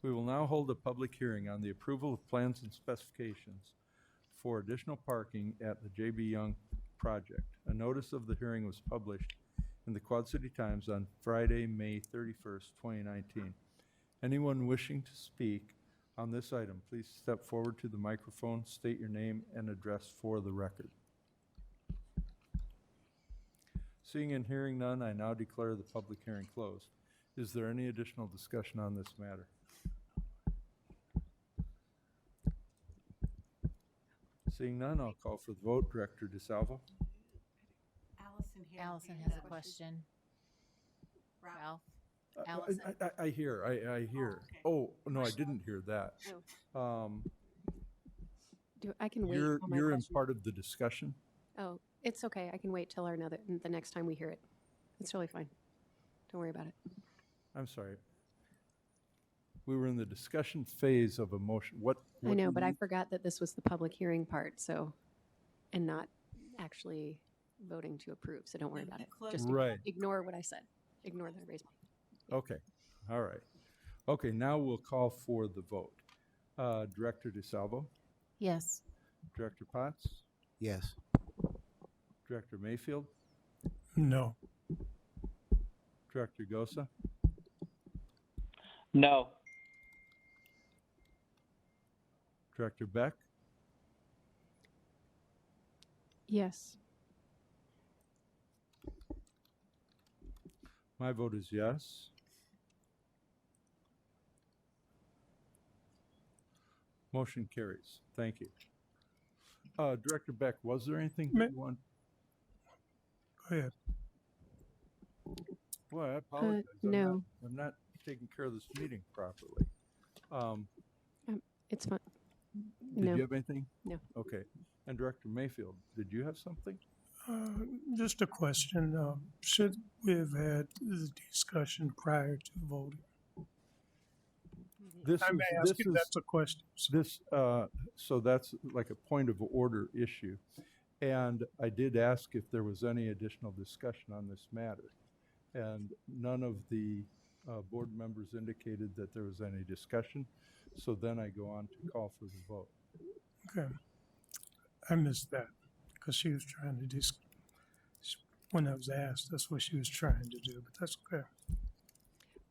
A: We will now hold a public hearing on the approval of plans and specifications for additional parking at the J.B. Young project. A notice of the hearing was published in the Quad City Times on Friday, May 31st, 2019. Anyone wishing to speak on this item, please step forward to the microphone, state your name and address for the record. Seeing and hearing none, I now declare the public hearing closed. Is there any additional discussion on this matter? Seeing none, I'll call for the vote. Director DeSalvo.
B: Allison has a question. Ralph? Allison?
A: I hear, I hear. Oh, no, I didn't hear that.
M: I can wait.
A: You're
M: on my
A: in
M: question.
A: part of the discussion?
M: Oh, it's okay. I can wait till the next time we hear it. It's really fine. Don't worry about it.
A: I'm sorry. We were in the discussion phase of a motion. What
M: I know,
A: do
M: but I
A: you-
M: forgot that this was the public hearing part, so, and not actually voting to approve, so don't worry about it. Just
A: Right.
M: ignore what I said. Ignore that I raised my.
A: Okay, all right. Okay, now we'll call for the vote. Director DeSalvo,
B: Yes.
A: Director Potts,
C: Yes.
A: Director Mayfield,
R: No.
A: Director Gosa,
N: No.
A: Director Beck,
M: Yes.
A: my vote is yes. Motion carries. Thank you. Director Beck, was there anything
R: Ma-
A: you want?
R: Go ahead.
A: Well, I apologize.
M: No.
A: I'm not taking care of this meeting properly.
M: It's fine.
A: Did
M: No.
A: you have anything?
M: No.
A: Okay. And Director Mayfield, did you have something?
R: Just a question. Should we have had the discussion prior to voting? I'm asking, that's a question.
A: So that's like a point of order issue. And I did ask if there was any additional discussion on this matter. And none of the board members indicated that there was any discussion. So then I go on to call for the vote.
R: Okay. I missed that because she was trying to when I was asked, that's what she was trying to do, but that's okay.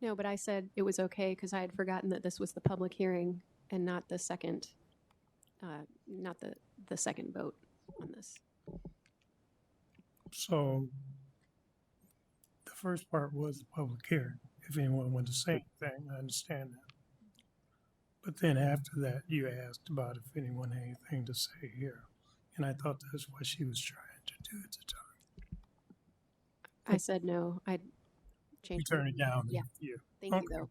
M: No, but I said it was okay because I had forgotten that this was the public hearing and not the second, not the second vote on this.
R: So the first part was the public hearing. If anyone wanted to say anything, I understand that. But then after that, you asked about if anyone had anything to say here. And I thought that's what she was trying to do at the time.
M: I said no. I
R: You
M: changed.
R: turn it down.
M: Yeah.
R: Yeah.
M: Thank you, though.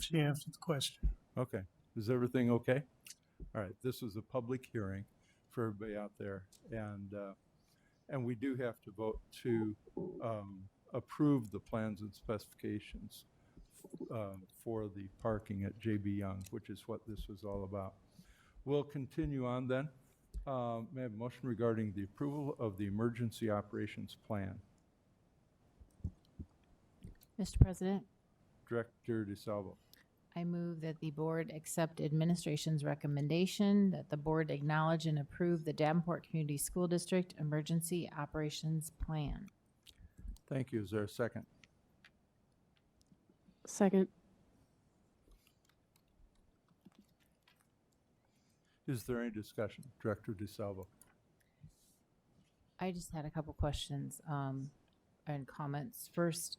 R: She answered the question.
A: Okay. Is everything okay? All right. This was a public hearing for everybody out there. And we do have to vote to approve the plans and specifications for the parking at JB Young, which is what this was all about. We'll continue on then. May I have a motion regarding the approval of the emergency operations plan?
B: Mr. President,
A: Director DeSalvo.
B: I move that the board accept administration's recommendation that the board acknowledge and approve the Davenport Community School District Emergency Operations Plan.
A: Thank you. Is there a second?
M: Second.
A: Is there any discussion? Director DeSalvo.
B: I just had a couple questions and comments. First,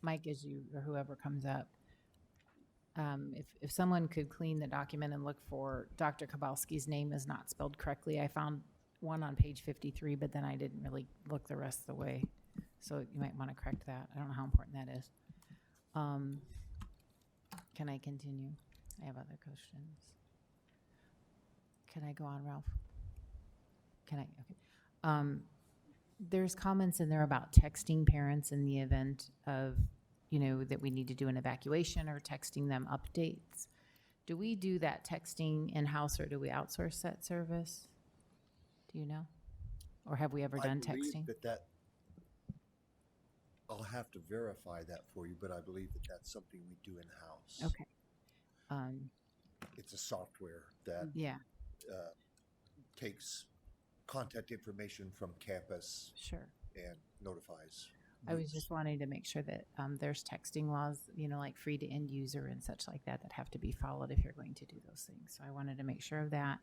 B: Mike, as you or whoever comes up, if someone could clean the document and look for Dr. Kowalski's name is not spelled correctly. I found one on page 53, but then I didn't really look the rest of the way. So you might want to correct that. I don't know how important that is. Can I continue? I have other questions. Can I go on, Ralph? Can I? Okay. There's comments in there about texting parents in the event of, that we need to do an evacuation or texting them updates. Do we do that texting in-house or do we outsource that service? Do you know? Or have we ever done texting?
S: I'll have to verify that for you, but I believe that that's something we do in-house.
B: Okay.
S: It's a software that takes contact information from campus
B: Sure.
S: and notifies.
B: I was just wanting to make sure that there's texting laws, like free to end user and such like that have to be followed if you're going to do those things. So I wanted to make sure of that.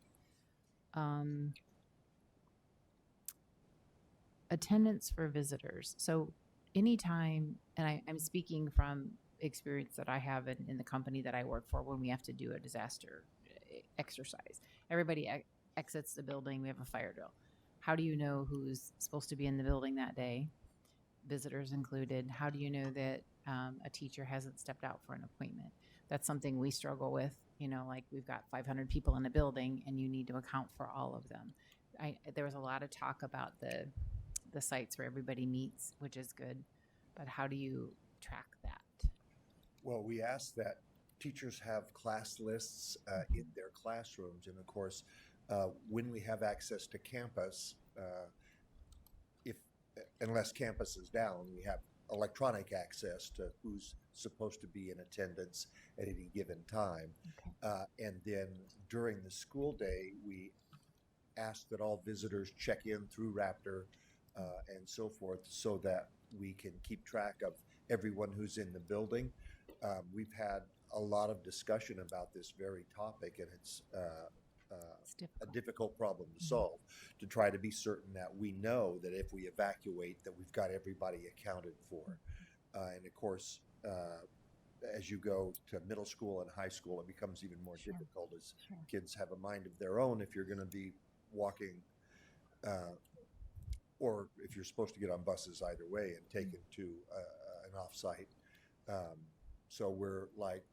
B: Attendance for visitors. So anytime, and I'm speaking from experience that I have in the company that I work for when we have to do a disaster exercise. Everybody exits the building. We have a fire drill. How do you know who's supposed to be in the building that day? Visitors included. How do you know that a teacher hasn't stepped out for an appointment? That's something we struggle with. Like we've got 500 people in a building and you need to account for all of them. There was a lot of talk about the sites where everybody meets, which is good, but how do you track that?
S: Well, we ask that teachers have class lists in their classrooms, and of course, when we have access to campus, unless campus is down, we have electronic access to who's supposed to be in attendance at any given time. And then during the school day, we ask that all visitors check in through Raptor and so forth, so that we can keep track of everyone who's in the building. We've had a lot of discussion about this very topic, and it's a difficult problem to solve, to try to be certain that we know that if we evacuate, that we've got everybody accounted for. And of course, as you go to middle school and high school, it becomes even more difficult as kids have a mind of their own if you're going to be walking, or if you're supposed to get on buses either way and taken to an off-site. So we're like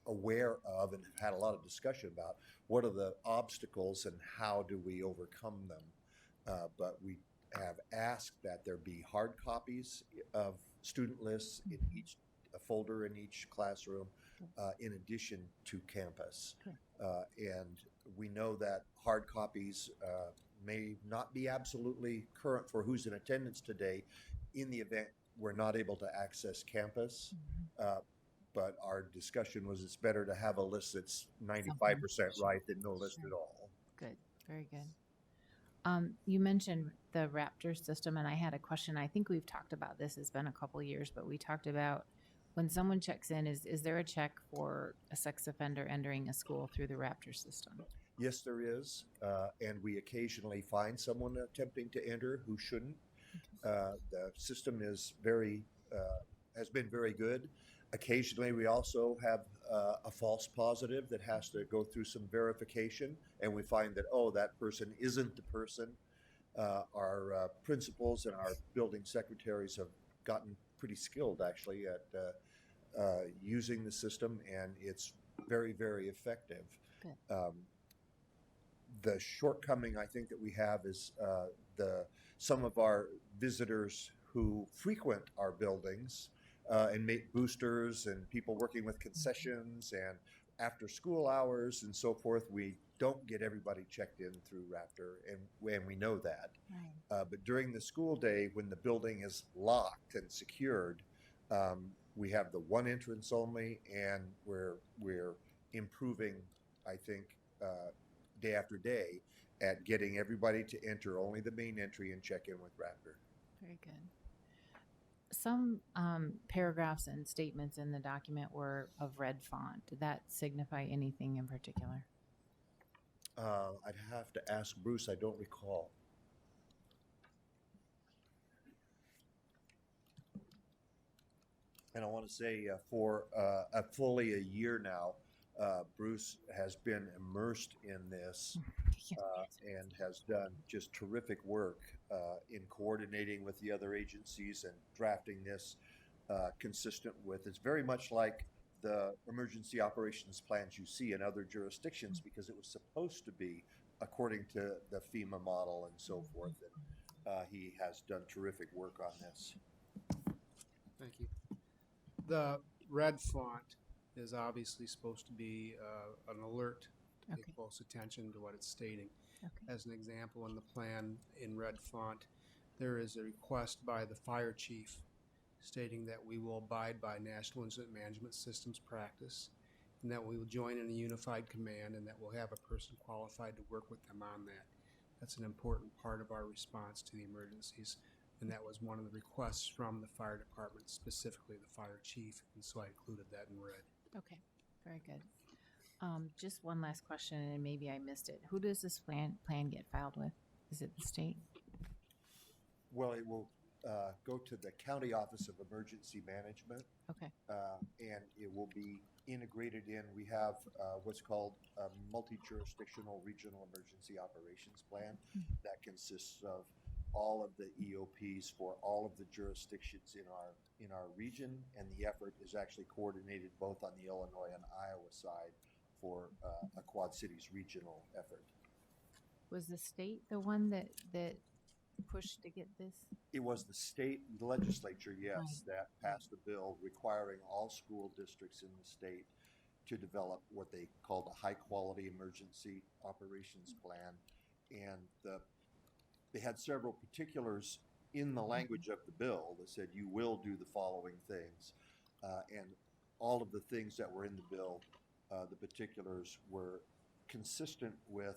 S: aware of and have had a lot of discussion about what are the obstacles and how do we overcome them. But we have asked that there be hard copies of student lists in each a folder in each classroom, in addition to campus. And we know that hard copies may not be absolutely current for who's in attendance today in the event we're not able to access campus. But our discussion was it's better to have a list that's 95% right than no list at all.
B: Good, very good. You mentioned the Raptor system, and I had a question. I think we've talked about this. It's been a couple years, but we talked about when someone checks in, is there a check for a sex offender entering a school through the Raptor system?
S: Yes, there is. And we occasionally find someone attempting to enter who shouldn't. The system is has been very good. Occasionally, we also have a false positive that has to go through some verification, and we find that, oh, that person isn't the person. Our principals and our building secretaries have gotten pretty skilled, actually, at using the system, and it's very, very effective. The shortcoming, I think, that we have is some of our visitors who frequent our buildings and make boosters and people working with concessions and after school hours and so forth. We don't get everybody checked in through Raptor, and we know that. But during the school day, when the building is locked and secured, we have the one entrance only, and we're improving, I think, day after day at getting everybody to enter only the main entry and check in with Raptor.
B: Very good. Some paragraphs and statements in the document were of red font. Did that signify anything in particular?
S: I'd have to ask Bruce. I don't recall. And I want to say for fully a year now, Bruce has been immersed in this and has done just terrific work in coordinating with the other agencies and drafting this consistent with. It's very much like the emergency operations plans you see in other jurisdictions, because it was supposed to be according to the FEMA model and so forth. And he has done terrific work on this.
T: Thank you. The red font is obviously supposed to be an alert to pay close attention to what it's stating. As an example, in the plan in red font, there is a request by the fire chief stating that we will abide by National Incident Management Systems practice, and that we will join in a unified command, and that we'll have a person qualified to work with them on that. That's an important part of our response to the emergencies. And that was one of the requests from the fire department, specifically the fire chief, and so I included that in red.
B: Okay, very good. Just one last question, and maybe I missed it. Who does this plan get filed with? Is it the state?
S: Well, it will go to the County Office of Emergency Management.
B: Okay.
S: And it will be integrated in. We have what's called a Multi-Jurisdictional Regional Emergency Operations Plan that consists of all of the EOPs for all of the jurisdictions in our region, and the effort is actually coordinated both on the Illinois and Iowa side for a Quad Cities regional effort.
B: Was the state the one that pushed to get this?
S: It was the state legislature, yes, that passed a bill requiring all school districts in the state to develop what they called a high-quality emergency operations plan, and they had several particulars in the language of the bill that said you will do the following things. And all of the things that were in the bill, the particulars were consistent with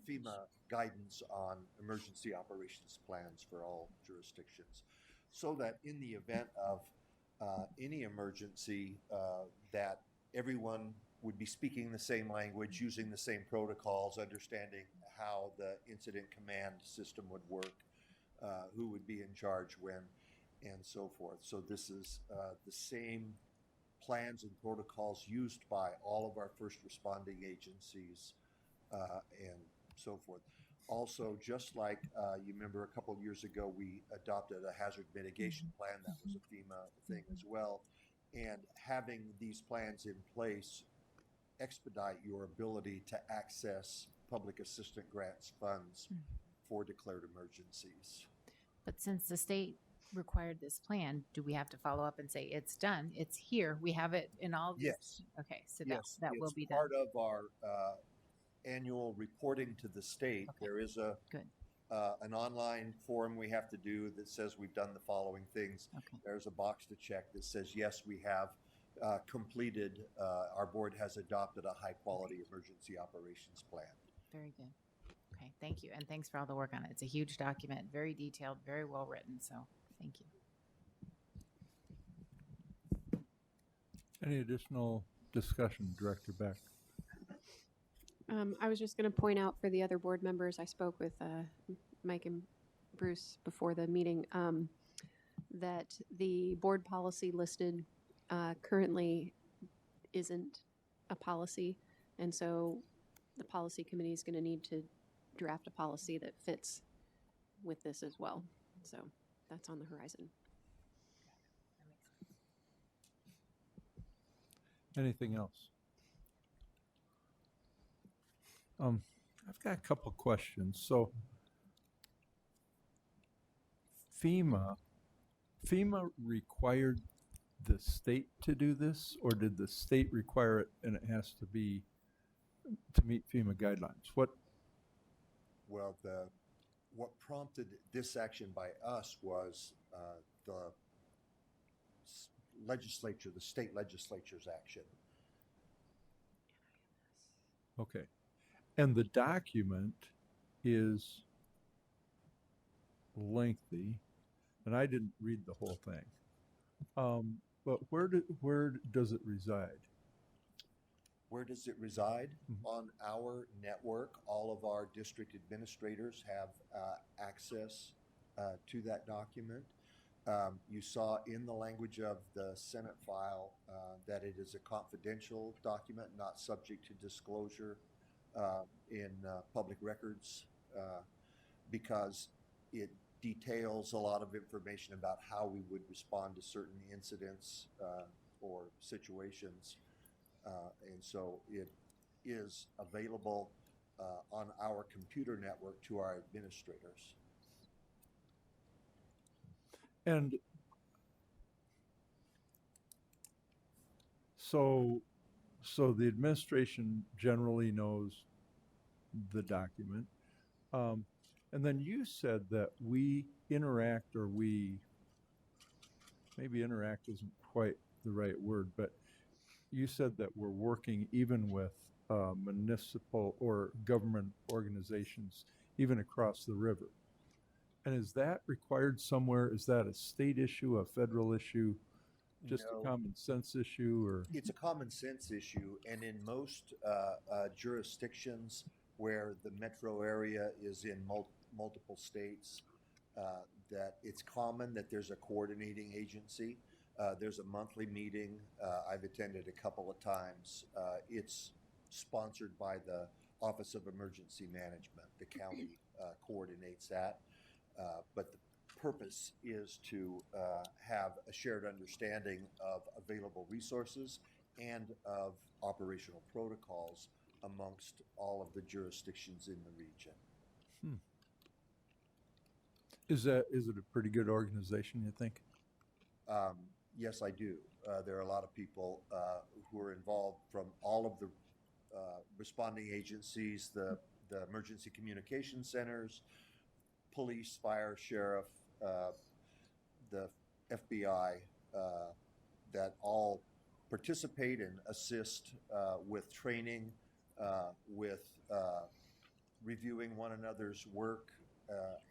S: FEMA guidance on emergency operations plans for all jurisdictions. So that in the event of any emergency, that everyone would be speaking the same language, using the same protocols, understanding how the incident command system would work, who would be in charge when, and so forth. So this is the same plans and protocols used by all of our first responding agencies and so forth. Also, just like you remember a couple of years ago, we adopted a hazard mitigation plan. That was a FEMA thing as well. And having these plans in place expedite your ability to access public assistance grants funds for declared emergencies.
B: But since the state required this plan, do we have to follow up and say, it's done, it's here, we have it in all?
S: Yes.
B: Okay, so
S: Yes,
B: that will
S: it's
B: be done.
S: part of our annual reporting to the state.
B: Okay.
S: There is an online form we have to do that says we've done the following things.
B: Okay.
S: There's a box to check that says, yes, we have completed, our board has adopted a high-quality emergency operations plan.
B: Very good. Okay, thank you, and thanks for all the work on it. It's a huge document, very detailed, very well written, so thank you.
A: Any additional discussion, Director Beck?
M: I was just going to point out for the other board members, I spoke with Mike and Bruce before the meeting, that the board policy listed currently isn't a policy, and so the policy committee is going to need to draft a policy that fits with this as well. So that's on the horizon.
A: Anything else? I've got a couple questions. So FEMA required the state to do this, or did the state require it and it has to be to meet FEMA guidelines? What
S: prompted this action by us was the legislature, the state legislature's action.
A: Okay. And the document is lengthy, and I didn't read the whole thing. But where does it reside?
S: Where does it reside? On our network, all of our district administrators have access to that document. You saw in the language of the Senate file that it is a confidential document, not subject to disclosure in public records, because it details a lot of information about how we would respond to certain incidents or situations. And so it is available on our computer network to our administrators.
A: And so the administration generally knows the document. And then you said that we interact, or maybe interact isn't quite the right word, but you said that we're working even with municipal or government organizations, even across the river. And is that required somewhere? Is that a state issue, a federal issue, just
S: No.
A: a common sense issue, or?
S: It's a common sense issue, and in most jurisdictions where the metro area is in multiple states, that it's common that there's a coordinating agency. There's a monthly meeting. I've attended a couple of times. It's sponsored by the Office of Emergency Management. The county coordinates that. But the purpose is to have a shared understanding of available resources and of operational protocols amongst all of the jurisdictions in the region.
A: Is it a pretty good organization, you think?
S: Yes, I do. There are a lot of people who are involved from all of the responding agencies, the emergency communication centers, police, fire, sheriff, the FBI, that all participate and assist with training, with reviewing one another's work,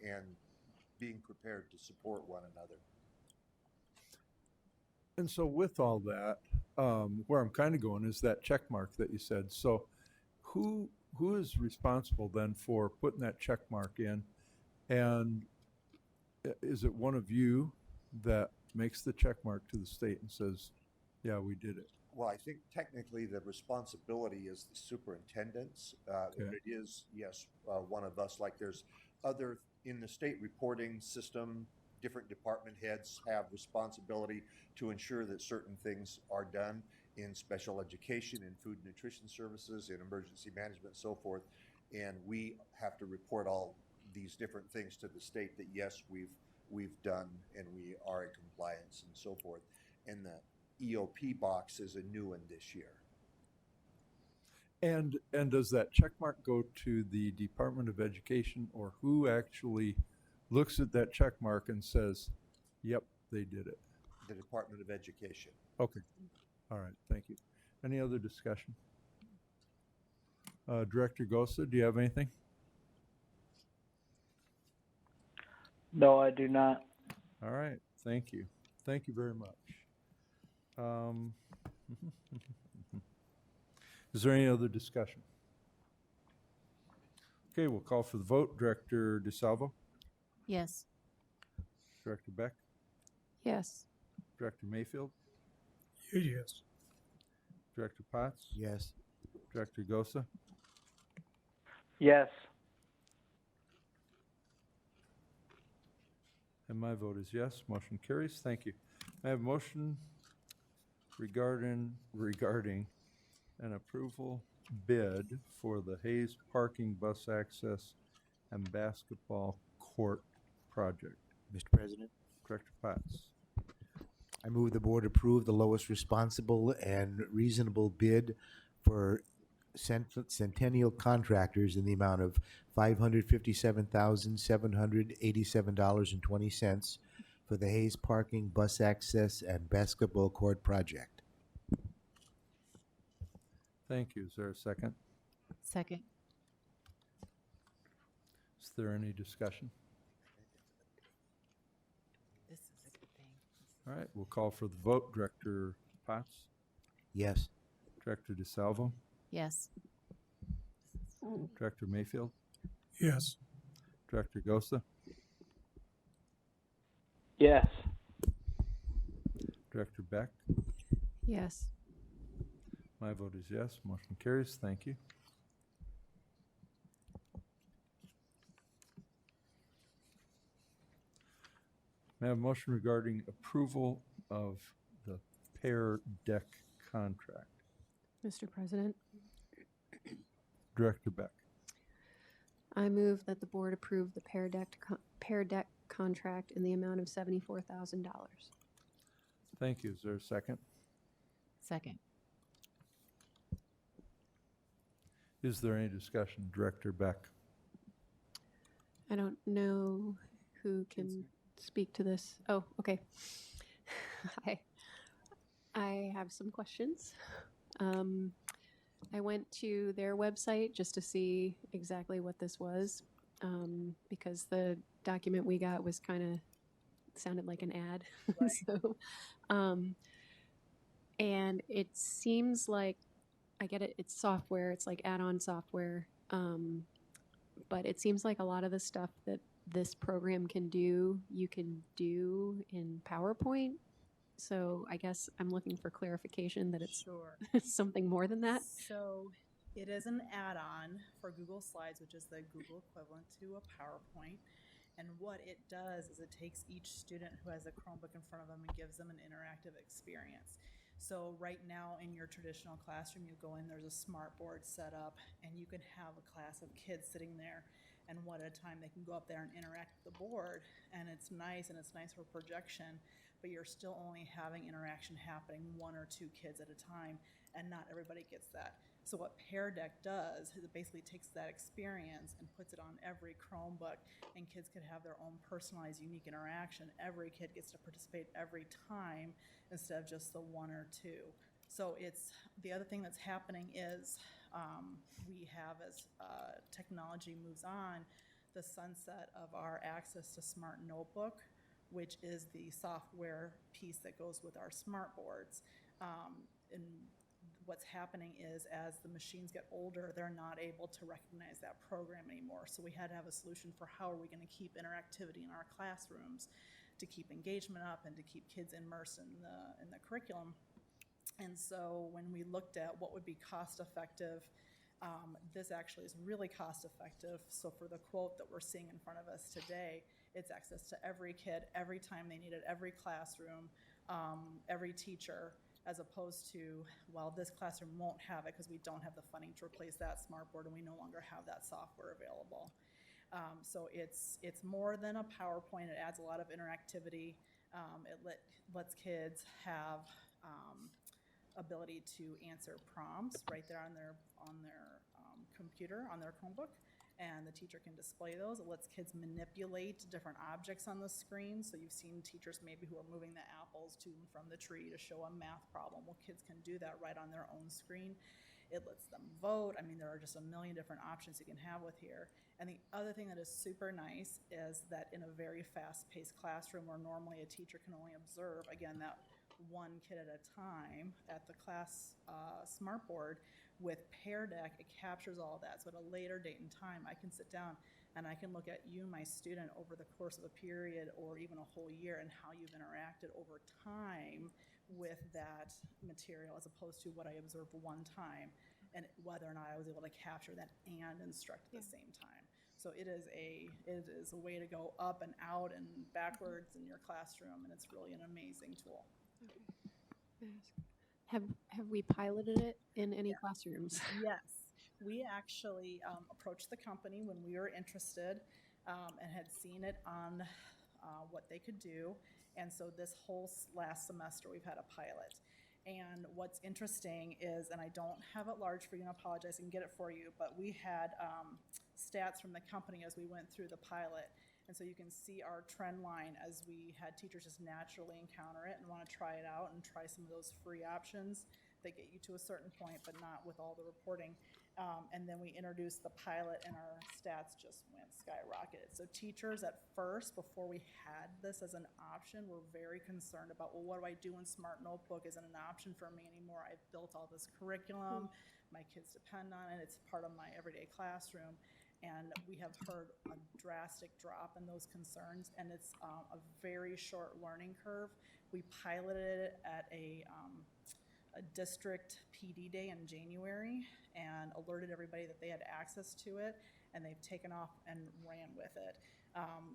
S: and being prepared to support one another.
A: And so with all that, where I'm kind of going is that check mark that you said. So who is responsible then for putting that check mark in? And is it one of you that makes the check mark to the state and says, yeah, we did it?
S: Well, I think technically the responsibility is the superintendent's.
A: Okay.
S: It is, yes, one of us. Like there's other, in the state reporting system, different department heads have responsibility to ensure that certain things are done in special education, in food and nutrition services, in emergency management, so forth. And we have to report all these different things to the state that, yes, we've done and we are in compliance and so forth. And the EOP box is a new one this year.
A: And does that check mark go to the Department of Education, or who actually looks at that check mark and says, yep, they did it?
S: The Department of Education.
A: Okay. All right. Thank you. Any other discussion? Director Gosa, do you have anything?
N: No, I do not.
A: All right. Thank you. Thank you very much. Is there any other discussion? Okay, we'll call for the vote. Director DeSalvo?
B: Yes.
A: Director Beck?
M: Yes.
A: Director Mayfield?
R: Yes.
A: Director Potts?
C: Yes.
A: Director Gosa?
N: Yes.
A: And my vote is yes. Motion carries. Thank you. I have a motion regarding an approval bid for the Hayes Parking Bus Access and Basketball Court project.
C: Mr. President,
A: Director Potts.
C: I move the board approve the lowest responsible and reasonable bid for Centennial Contractors in the amount of $557,787.20 for the Hayes Parking Bus Access and Basketball Court project.
A: Thank you. Is there a second?
B: Second.
A: Is there any discussion?
B: This is a good thing.
A: All right, we'll call for the vote. Director Potts?
C: Yes.
A: Director DeSalvo?
B: Yes.
A: Director Mayfield?
R: Yes.
A: Director Gosa?
N: Yes.
A: Director Beck?
M: Yes.
A: My vote is yes. Motion carries. Thank you. May I have a motion regarding approval of the pair deck contract?
M: Mr. President,
A: Director Beck.
M: I move that the board approve the pair deck contract in the amount of $74,000.
A: Thank you. Is there a second?
B: Second.
A: Is there any discussion? Director Beck.
M: I don't know who can speak to this. Oh, okay. I have some questions. I went to their website just to see exactly what this was, because the document we got was kind of sounded like an ad.
O: Right.
M: So, and it seems like, I get it, it's software, it's like add-on software, but it seems like a lot of the stuff that this program can do, you can do in PowerPoint. So I guess I'm looking for clarification that it's
U: Sure.
M: something more than that.
U: So it is an add-on for Google Slides, which is the Google equivalent to a PowerPoint. And what it does is it takes each student who has a Chromebook in front of them and gives them an interactive experience. So right now in your traditional classroom, you go in, there's a smart board set up, and you can have a class of kids sitting there, and one at a time they can go up there and interact with the board. And it's nice for projection, but you're still only having interaction happening 1 or 2 kids at a time, and not everybody gets that. So what Pear Deck does is it basically takes that experience and puts it on every Chromebook, and kids could have their own personalized, unique interaction. Every kid gets to participate every time instead of just the one or two. So it's, the other thing that's happening is we have, as technology moves on, the sunset of our access to Smart Notebook, which is the software piece that goes with our smart boards. And what's happening is, as the machines get older, they're not able to recognize that program anymore. So we had to have a solution for how are we going to keep interactivity in our classrooms, to keep engagement up and to keep kids immersed in the curriculum. And so when we looked at what would be cost effective, this actually is really cost effective. So for the quote that we're seeing in front of us today, it's access to every kid, every time they need it, every classroom, every teacher, as opposed to, well, this classroom won't have it because we don't have the funding to replace that smart board and we no longer have that software available. So it's more than a PowerPoint. It adds a lot of interactivity. It lets kids have ability to answer prompts right there on their computer, on their Chromebook, and the teacher can display those. It lets kids manipulate different objects on the screen. So you've seen teachers maybe who are moving the apples to and from the tree to show a math problem. Well, kids can do that right on their own screen. It lets them vote. I mean, there are just a million different options you can have with here. And the other thing that is super nice is that in a very fast-paced classroom where normally a teacher can only observe, again, that one kid at a time at the class smart board, with Pear Deck, it captures all of that. So at a later date and time, I can sit down and I can look at you, my student, over the course of a period or even a whole year, and how you've interacted over time with that material, as opposed to what I observed one time, and whether or not I was able to capture that and instruct at the same time. So it is a way to go up and out and backwards in your classroom, and it's really an amazing tool.
M: Have we piloted it in any classrooms?
U: Yes, we actually approached the company when we were interested and had seen it on what they could do. And so this whole last semester, we've had a pilot. And what's interesting is, and I don't have it large for you, and I apologize, I can get it for you, but we had stats from the company as we went through the pilot. And so you can see our trend line as we had teachers just naturally encounter it and want to try it out and try some of those free options that get you to a certain point, but not with all the reporting. And then we introduced the pilot and our stats just went skyrocketed. So teachers at first, before we had this as an option, were very concerned about, well, what do I do when Smart Notebook isn't an option for me anymore? I've built all this curriculum. My kids depend on it. It's part of my everyday classroom. And we have heard a drastic drop in those concerns, and it's a very short learning curve. We piloted it at a district PD day in January and alerted everybody that they had access to it, and they've taken off and ran with it.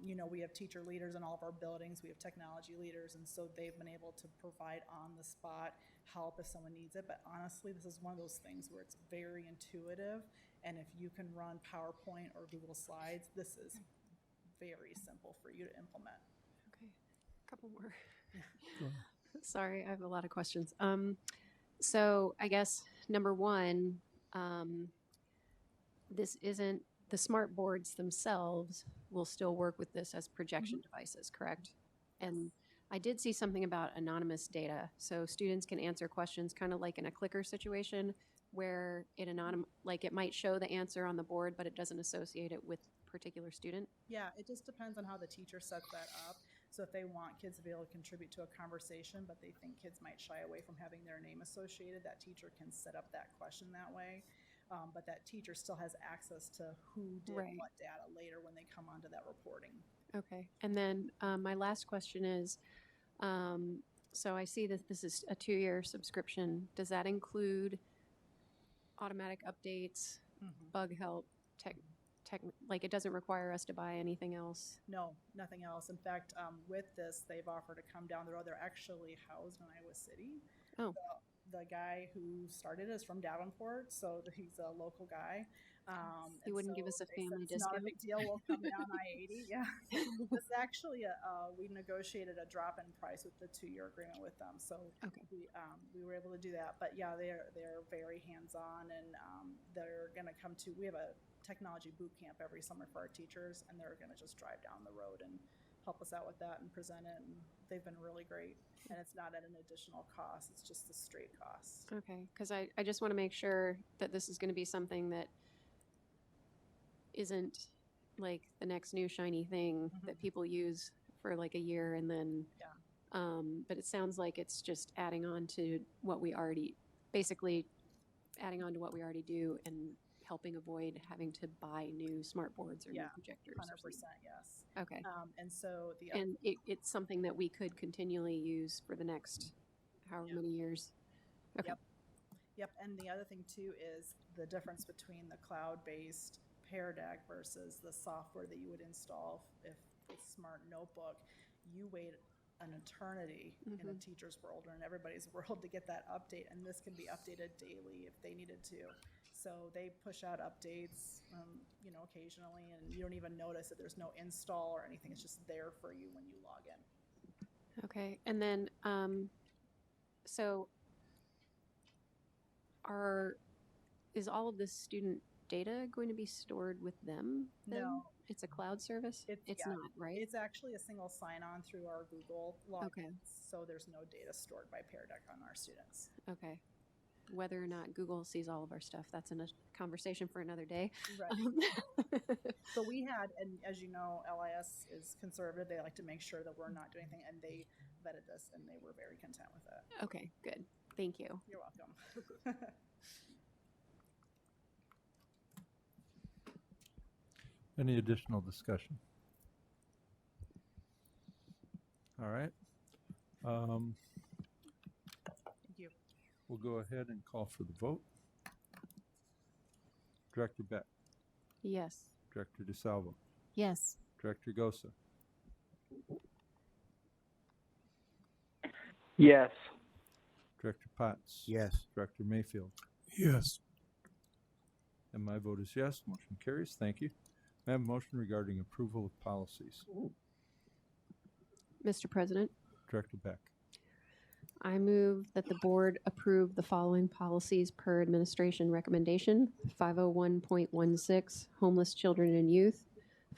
U: You know, we have teacher leaders in all of our buildings, we have technology leaders, and so they've been able to provide on the spot help if someone needs it. But honestly, this is one of those things where it's very intuitive, and if you can run PowerPoint or Google Slides, this is very simple for you to implement.
M: Okay, a couple more. Sorry, I have a lot of questions. So I guess number one, this isn't, the smart boards themselves will still work with this as projection devices, correct? And I did see something about anonymous data. So students can answer questions kind of like in a clicker situation where it like it might show the answer on the board, but it doesn't associate it with a particular student.
U: Yeah, it just depends on how the teacher sets that up. So if they want kids to be able to contribute to a conversation, but they think kids might shy away from having their name associated, that teacher can set up that question that way. But that teacher still has access to who did what data later when they come onto that reporting.
M: Okay. And then my last question is, so I see that this is a 2-year subscription. Does that include automatic updates, bug help, like it doesn't require us to buy anything else?
U: No, nothing else. In fact, with this, they've offered to come down the road. They're actually housed in Iowa City.
M: Oh.
U: the guy who started is from Davenport, so he's a local guy.
M: He wouldn't give us a
U: they said
M: family
U: it's not a
M: discount?
U: big deal. We'll come down I-80. Yeah, it's actually we negotiated a drop-in price with the 2-year agreement with them, so we were able to do that. But yeah, they're very hands-on, and they're going to come to. We have a technology boot camp every summer for our teachers, and they're going to just drive down the road and help us out with that and present it. And they've been really great, and it's not at an additional cost. It's just the straight cost.
M: Okay, because I just want to make sure that this is going to be something that isn't like the next new shiny thing that people use for like a year and then, but it sounds like it's just adding on to what we already, basically adding on to what we already do and helping avoid having to buy new smart boards or new projectors.
U: 100%, yes.
M: Okay.
U: And so
M: it's something that we could continually use for the next however many years. Okay.
U: Yep. And the other thing too is the difference between the cloud-based Pear Deck versus the software that you would install if it's Smart Notebook. You wait an eternity in a teacher's world or in everybody's world to get that update, and this can be updated daily if they needed to. So they push out updates, occasionally, and you don't even notice that there's no install or anything. It's just there for you when you log in.
M: Okay, and then so is all of this student data going to be stored with them then?
U: No.
M: It's a cloud service? It's not, right?
U: It's actually a single sign-on through our Google login.
M: Okay.
U: So there's no data stored by Pear Deck on our students.
M: Okay. Whether or not Google sees all of our stuff, that's a conversation for another day.
U: Right. So we had, and as you know, LIS is conservative. They like to make sure that we're not doing anything, and they vetted this, and they were very content with it.
M: Okay, good. Thank you.
U: You're welcome.
A: Any additional discussion? All right.
U: Thank you.
A: We'll go ahead and call for the vote. Director Beck,
M: Yes.
A: Director DeSalvo,
B: Yes.
A: Director Gosa,
N: Yes.
A: Director Potts.
C: Yes.
A: Director Mayfield.
R: Yes.
A: And my vote is yes. Motion carries. Thank you. May I have a motion regarding approval of policies?
M: Mr. President,
A: Director Beck.
M: I move that the board approve the following policies per administration recommendation: 501.16, homeless children and youth;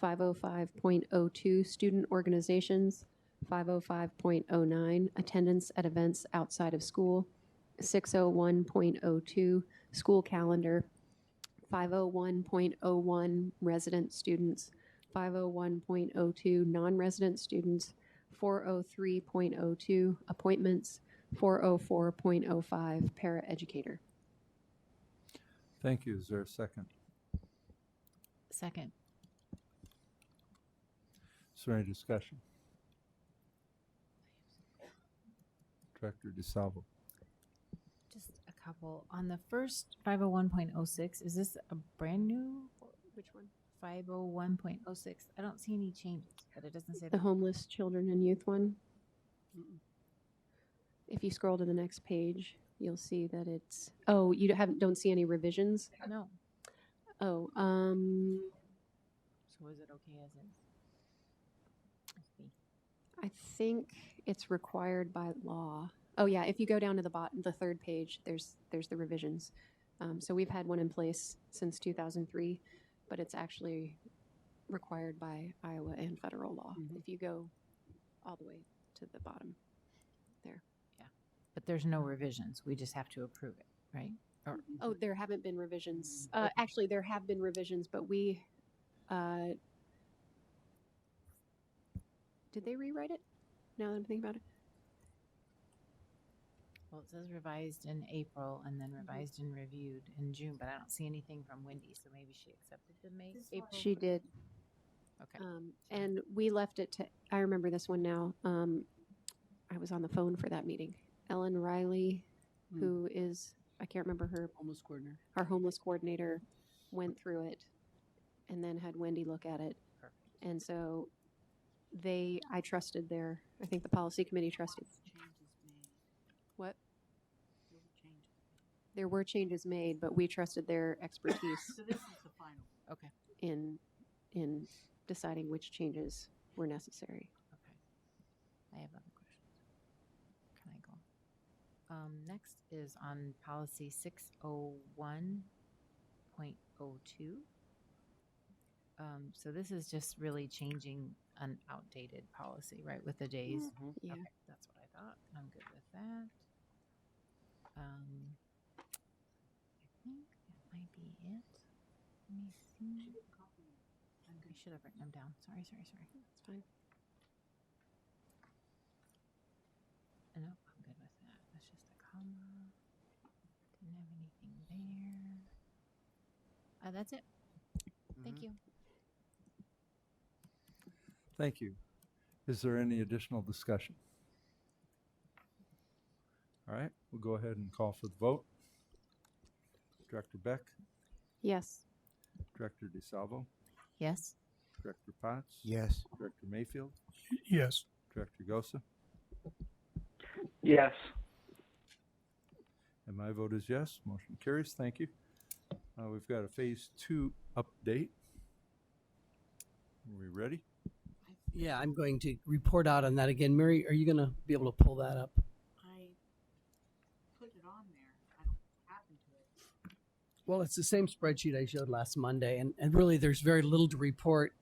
M: 505.02, student organizations; 505.09, attendance at events outside of school; 601.02, school calendar; 501.01, resident students; 501.02, non-resident students; 403.02, appointments; 404.05, paraeducator.
A: Thank you. Is there a second?
B: Second.
A: Is there any discussion? Director DeSalvo.
B: Just a couple. On the first 501.06, is this a brand new?
M: Which one?
B: 501.06. I don't see any changes, but it doesn't say
M: The homeless children and youth one. If you scroll to the next page, you'll see that it's, oh, you don't see any revisions?
B: No.
M: Oh,
B: So is it okay as is? Let's see.
M: I think it's required by law. Oh yeah, if you go down to the bottom, the third page, there's the revisions. So we've had one in place since 2003, but it's actually required by Iowa and federal law. If you go all the way to the bottom there.
B: Yeah. But there's no revisions. We just have to approve it, right? Or,
M: Oh, there haven't been revisions. Actually, there have been revisions, but we, did they rewrite it? Now that I'm thinking about it.
B: well, it says revised in April and then revised and reviewed in June, but I don't see anything from Wendy, so maybe she accepted the April.
M: She did.
B: Okay.
M: And we left it to, I remember this one now. I was on the phone for that meeting. Ellen Riley, who is, I can't remember her.
D: Homeless coordinator.
M: Our homeless coordinator went through it and then had Wendy look at it.
B: Perfect.
M: And so I trusted I think the policy committee trusted. What? There were changes made, but we trusted their expertise
Q: So this is the final.
B: Okay.
M: in deciding which changes were necessary.
B: I have other questions. Can I go? Next is on policy 601.02. So this is just really changing an outdated policy, right, with the days?
M: Yeah.
B: Okay, that's what I thought. I'm good with that. I think that might be it. Let me see. I should have written them down. Sorry.
M: That's fine.
B: No, I'm good with that. That's just a comma. Didn't have anything there. That's it. Thank you.
A: Thank you. Is there any additional discussion? All right, we'll go ahead and call for the vote. Director Beck,
M: Yes.
A: Director DeSalvo,
B: Yes.
A: Director Potts.
C: Yes.
A: Director Mayfield,
R: Yes.
A: Director Gosa,
N: Yes.
A: and my vote is yes. Motion carries. Thank you. We've got a phase 2 update. Are we ready?
D: Yeah, I'm going to report out on that again. Mary, are you going to be able to pull that up?
Q: I put it on there. I don't know what happened to it.
D: Well, it's the same spreadsheet I showed last Monday, and really there's very little to report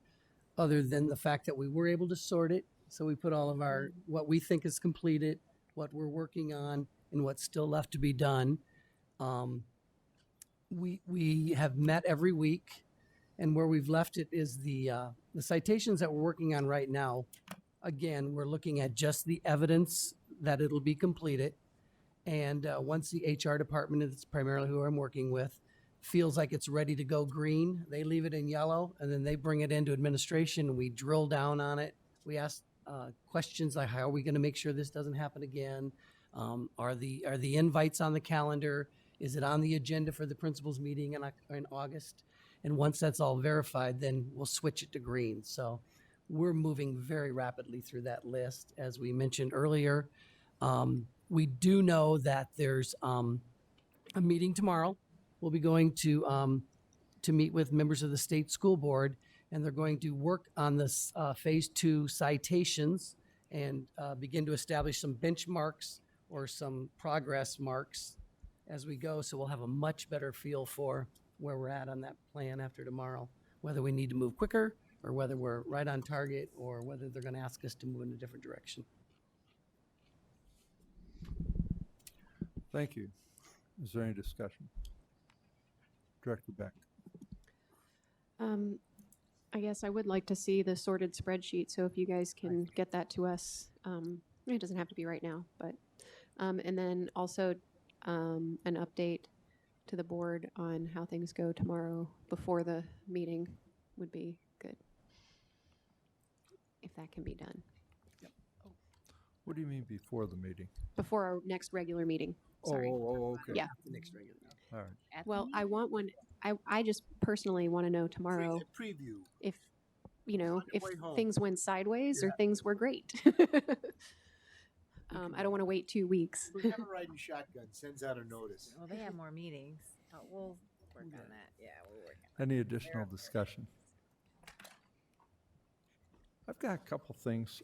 D: other than the fact that we were able to sort it. So we put all of our, what we think is completed, what we're working on, and what's still left to be done. We have met every week, and where we've left it is the citations that we're working on right now. Again, we're looking at just the evidence that it'll be completed. And once the HR department, it's primarily who I'm working with, feels like it's ready to go green, they leave it in yellow, and then they bring it into administration, and we drill down on it. We ask questions like, how are we going to make sure this doesn't happen again? Are the invites on the calendar? Is it on the agenda for the principals meeting in August? And once that's all verified, then we'll switch it to green. So we're moving very rapidly through that list. As we mentioned earlier, we do know that there's a meeting tomorrow. We'll be going to meet with members of the state school board, and they're going to work on this phase 2 citations and begin to establish some benchmarks or some progress marks as we go. So we'll have a much better feel for where we're at on that plan after tomorrow, whether we need to move quicker or whether we're right on target or whether they're going to ask us to move in a different direction.
A: Thank you. Is there any discussion? Director Beck.
M: I guess I would like to see the sorted spreadsheet, so if you guys can get that to us, it doesn't have to be right now, but, and then also an update to the board on how things go tomorrow before the meeting would be good, if that can be done.
A: What do you mean before the meeting?
M: Before our next regular meeting. Sorry.
A: Oh, okay.
M: Yeah.
D: The next regular.
A: All right.
M: Well, I want one. I just personally want to know tomorrow
C: Preview.
M: if, you know, if
C: way home.
M: things went sideways or things were great. I don't want to wait 2 weeks.
C: We're never riding shotgun, sends out a notice.
B: Well, they have more meetings. We'll work on that. Yeah, we'll work on
A: Any additional discussion? I've got a couple things.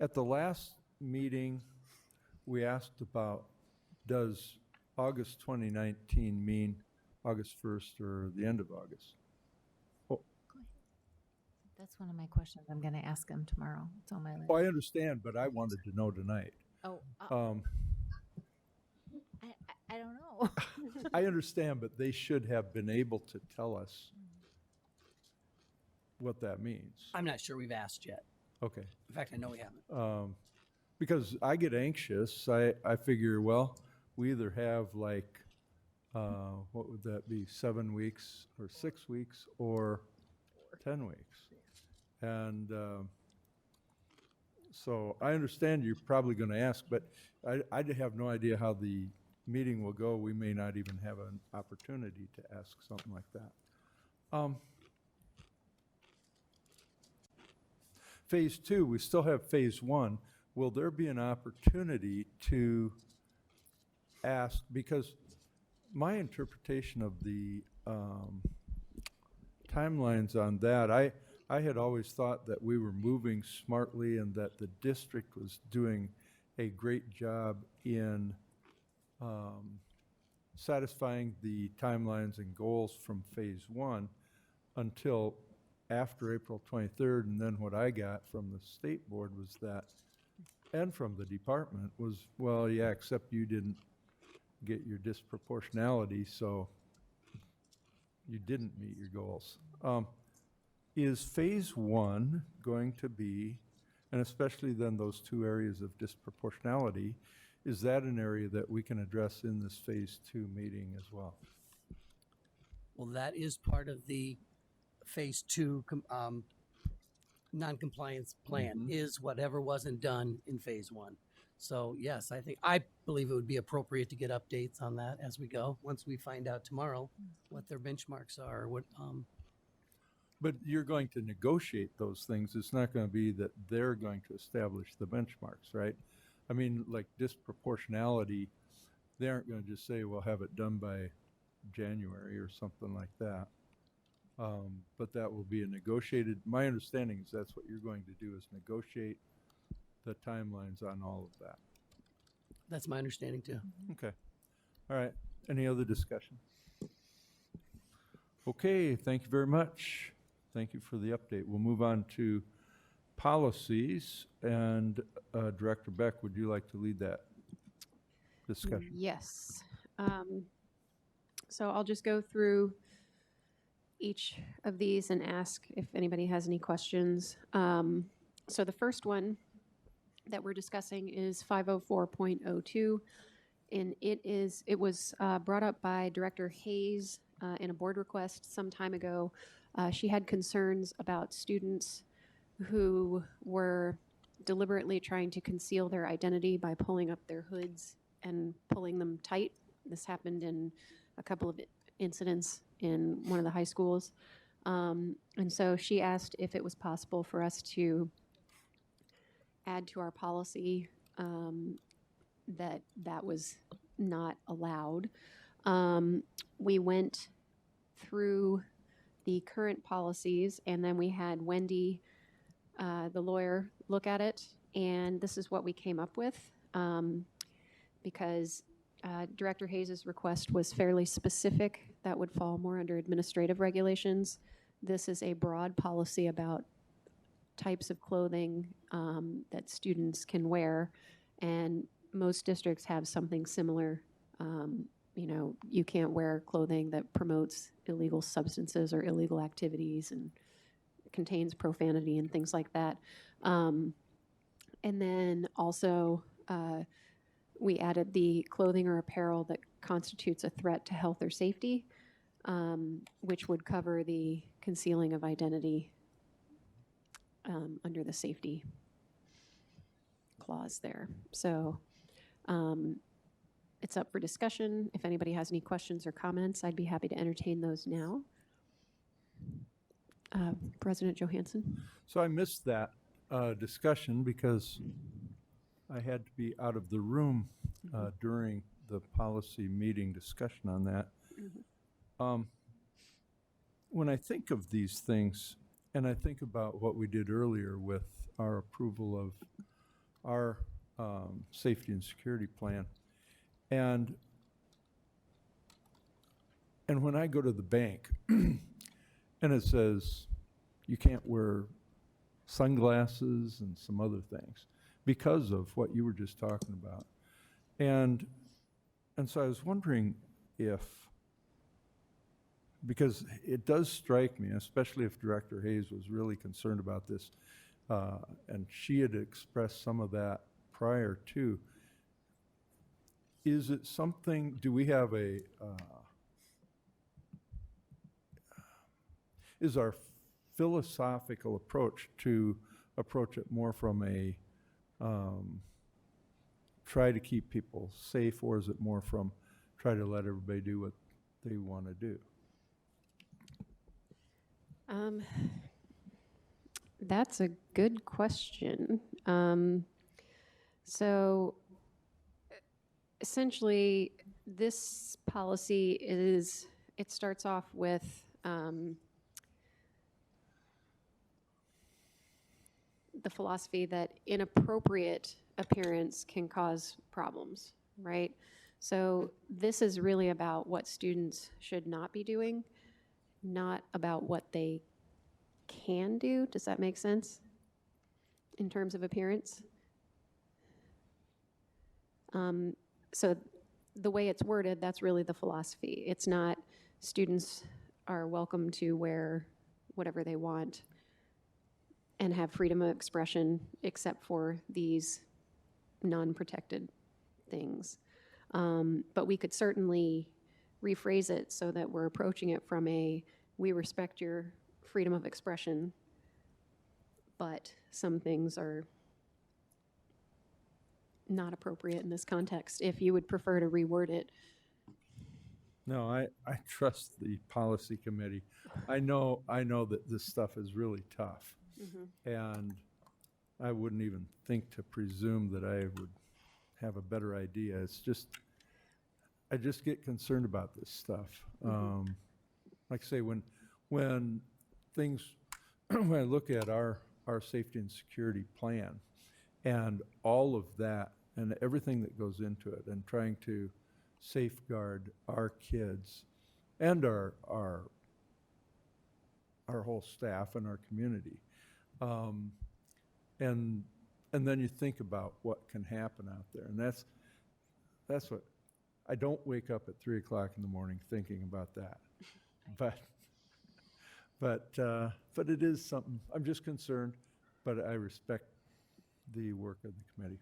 A: At the last meeting, we asked about, does August 2019 mean August 1st or the end of August? Oh,
B: That's one of my questions. I'm going to ask them tomorrow. It's on my list.
A: I understand, but I wanted to know tonight.
B: Oh, I don't know.
A: I understand, but they should have been able to tell us what that means.
D: I'm not sure we've asked yet.
A: Okay.
D: In fact, I know we haven't.
A: Because I get anxious. I figure, well, we either have like, what would that be, 7 weeks or 6 weeks or 10 weeks. And so I understand you're probably going to ask, but I have no idea how the meeting will go. We may not even have an opportunity to ask something like that. Phase 2, we still have phase 1. Will there be an opportunity to ask, because my interpretation of the timelines on that, I had always thought that we were moving smartly and that the district was doing a great job in satisfying the timelines and goals from phase one until after April 23rd. And then what I got from the state board was that, and from the department, was, well, yeah, except you didn't get your disproportionality, so you didn't meet your goals. Is phase one going to be, and especially then those two areas of disproportionality, is that an area that we can address in this phase two meeting as well?
D: Well, that is part of the phase two non-compliance plan, is whatever wasn't done in phase one. So yes, I believe it would be appropriate to get updates on that as we go, once we find out tomorrow what their benchmarks are,
A: But you're going to negotiate those things. It's not going to be that they're going to establish the benchmarks, right? I mean, like disproportionality, they aren't going to just say, we'll have it done by January or something like that. But that will be a negotiated, my understanding is that's what you're going to do, is negotiate the timelines on all of that.
D: that's my understanding too.
A: Okay. All right. Any other discussion? Okay, thank you very much. Thank you for the update. We'll move on to policies, and Director Beck, would you like to lead that discussion?
M: Yes. So I'll just go through each of these and ask if anybody has any questions. So the first one that we're discussing is 504.02, and it was brought up by Director Hayes in a board request some time ago. She had concerns about students who were deliberately trying to conceal their identity by pulling up their hoods and pulling them tight. This happened in a couple of incidents in one of the high schools. And so she asked if it was possible for us to add to our policy that was not allowed. We went through the current policies, and then we had Wendy, the lawyer, look at it, and this is what we came up with, because Director Hayes' request was fairly specific. That would fall more under administrative regulations. This is a broad policy about types of clothing that students can wear, and most districts have something similar. You can't wear clothing that promotes illegal substances or illegal activities and contains profanity and things like that. And then also we added the clothing or apparel that constitutes a threat to health or safety, which would cover the concealing of identity under the safety clause there. So it's up for discussion. If anybody has any questions or comments, I'd be happy to entertain those now. President Johansson?
A: So I missed that discussion because I had to be out of the room during the policy meeting discussion on that. When I think of these things, and I think about what we did earlier with our approval of our safety and security plan, and when I go to the bank and it says you can't wear sunglasses and some other things because of what you were just talking about. And so I was wondering if, because it does strike me, especially if Director Hayes was really concerned about this, and she had expressed some of that prior to, is it something, do we have a, is our philosophical approach to approach it more from a try to keep people safe, or is it more from try to let everybody do what they want to do?
M: That's a good question. So essentially, this policy is, it starts off with the philosophy that inappropriate appearance can cause problems, right? So this is really about what students should not be doing, not about what they can do. Does that make sense? In terms of appearance? So the way it's worded, that's really the philosophy. It's not students are welcome to wear whatever they want and have freedom of expression except for these non-protected things. But we could certainly rephrase it so that we're approaching it from a, we respect your freedom of expression, but some things are not appropriate in this context, if you would prefer to reword it.
A: No, I trust the policy committee. I know that this stuff is really tough. And I wouldn't even think to presume that I would have a better idea. It's just, I just get concerned about this stuff. Like I say, when things, when I look at our safety and security plan and all of that and everything that goes into it and trying to safeguard our kids and our whole staff and our community. And then you think about what can happen out there. And that's what, I don't wake up at 3 o'clock in the morning thinking about that. But it is something, I'm just concerned, but I respect the work of the committee.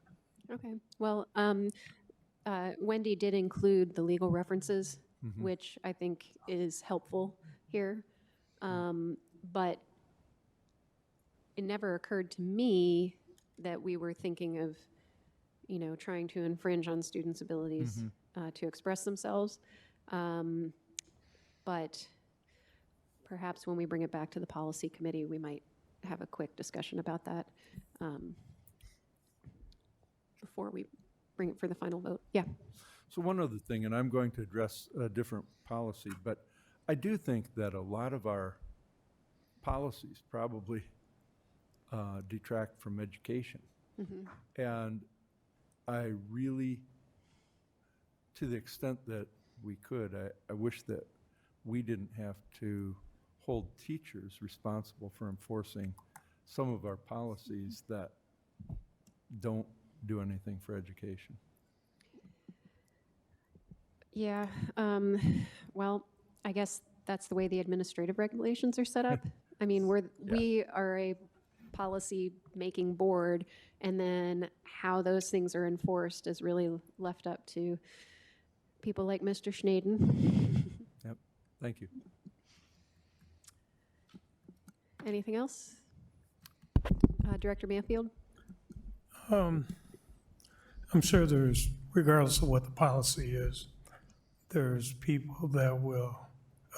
M: Okay, well, Wendy did include the legal references, which I think is helpful here. But it never occurred to me that we were thinking of, you know, trying to infringe on students' abilities to express themselves. But perhaps when we bring it back to the policy committee, we might have a quick discussion about that before we bring it for the final vote. Yeah.
A: So one other thing, and I'm going to address a different policy, but I do think that a lot of our policies probably detract from education. And I really, to the extent that we could, I wish that we didn't have to hold teachers responsible for enforcing some of our policies that don't do anything for education.
M: Yeah, well, I guess that's the way the administrative regulations are set up. I mean, we are a policy-making board, and then how those things are enforced is really left up to people like Mr. Schnaden.
A: Yep, thank you.
M: Anything else? Director Manfield?
R: I'm sure there's, regardless of what the policy is, there's people that will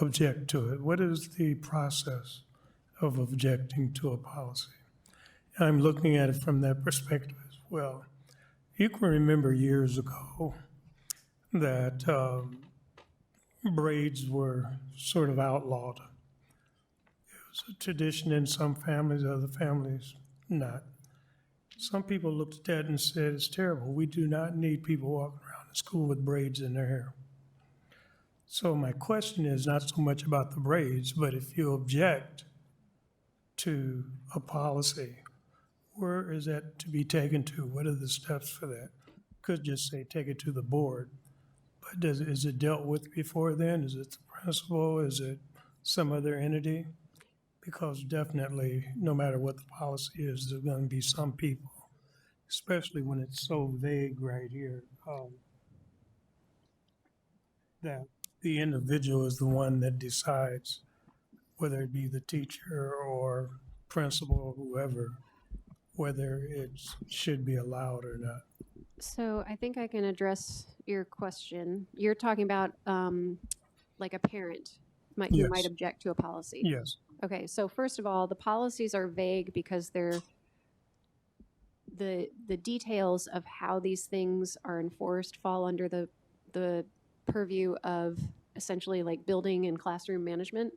R: object to it. What is the process of objecting to a policy? I'm looking at it from that perspective as well. You can remember years ago that braids were sort of outlawed. It was a tradition in some families, other families not. Some people looked at that and said, it's terrible. We do not need people walking around in school with braids in their hair. So my question is not so much about the braids, but if you object to a policy, where is that to be taken to? What are the steps for that? Could just say take it to the board, but is it dealt with before then? Is it the principal? Is it some other entity? Because definitely, no matter what the policy is, there's going to be some people, especially when it's so vague right here, that the individual is the one that decides whether it be the teacher or principal or whoever, whether it should be allowed or not.
M: So I think I can address your question. You're talking about like a parent who might object to a policy.
R: Yes.
M: Okay, so first of all, the policies are vague because the details of how these things are enforced fall under the purview of essentially like building and classroom management,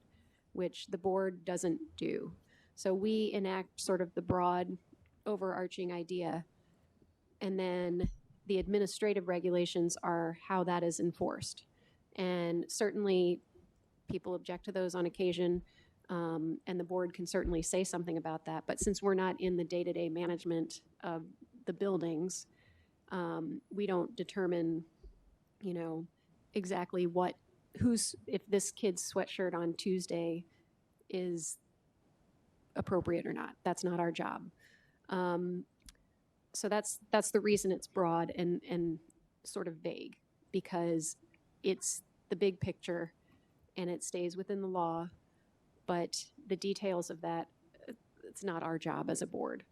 M: which the board doesn't do. So we enact sort of the broad overarching idea, and then the administrative regulations are how that is enforced. And certainly people object to those on occasion, and the board can certainly say something about that. But since we're not in the day-to-day management of the buildings, we don't determine, you know, exactly if this kid's sweatshirt on Tuesday is appropriate or not. That's not our job. So that's the reason it's broad and sort of vague, because it's the big picture and it stays within the law, but the details of that, it's not our job as a board.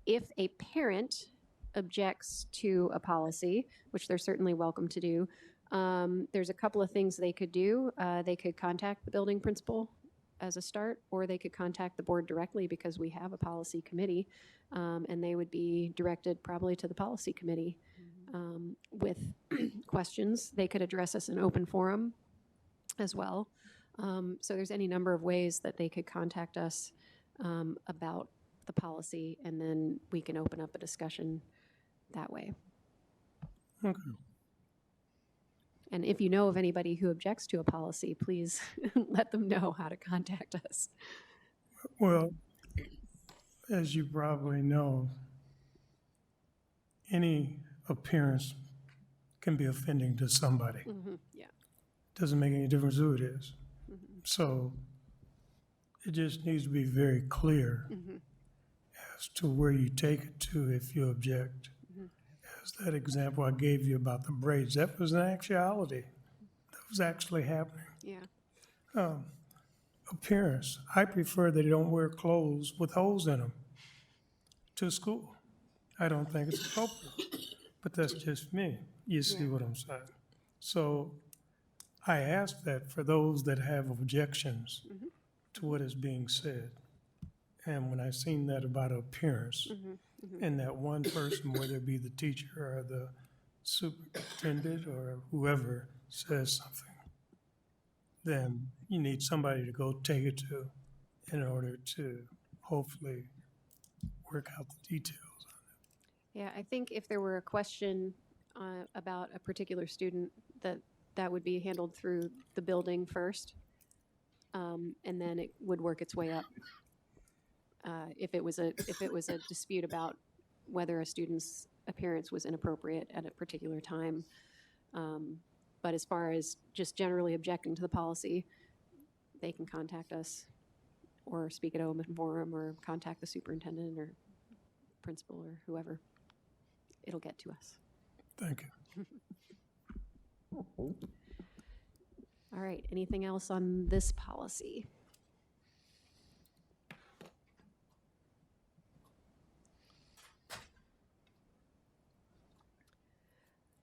M: If a parent objects to a policy, which they're certainly welcome to do, there's a couple of things they could do. They could contact the building principal as a start, or they could contact the board directly, because we have a policy committee, and they would be directed probably to the policy committee with questions. They could address us in open forum as well. So there's any number of ways that they could contact us about the policy, and then we can open up a discussion that way.
R: Okay.
M: And if you know of anybody who objects to a policy, please let them know how to contact us.
R: Well, as you probably know, any appearance can be offending to somebody.
M: Yeah.
R: Doesn't make any difference who it is. So it just needs to be very clear as to where you take it to if you object. As that example I gave you about the braids, that was an actuality. That was actually happening.
M: Yeah.
R: Appearance, I prefer they don't wear clothes with holes in them to school. I don't think it's appropriate, but that's just me. You see what I'm saying? So I ask that for those that have objections to what is being said. And when I seen that about appearance, and that one person, whether it be the teacher or the superintendent or whoever says something, then you need somebody to go take it to in order to hopefully work out the details.
M: Yeah, I think if there were a question about a particular student, that would be handled through the building first, and then it would work its way up. If it was a dispute about whether a student's appearance was inappropriate at a particular time, but as far as just generally objecting to the policy, they can contact us, or speak at open forum, or contact the superintendent or principal or whoever. It'll get to us.
R: Thank you.
M: All right, anything else on this policy?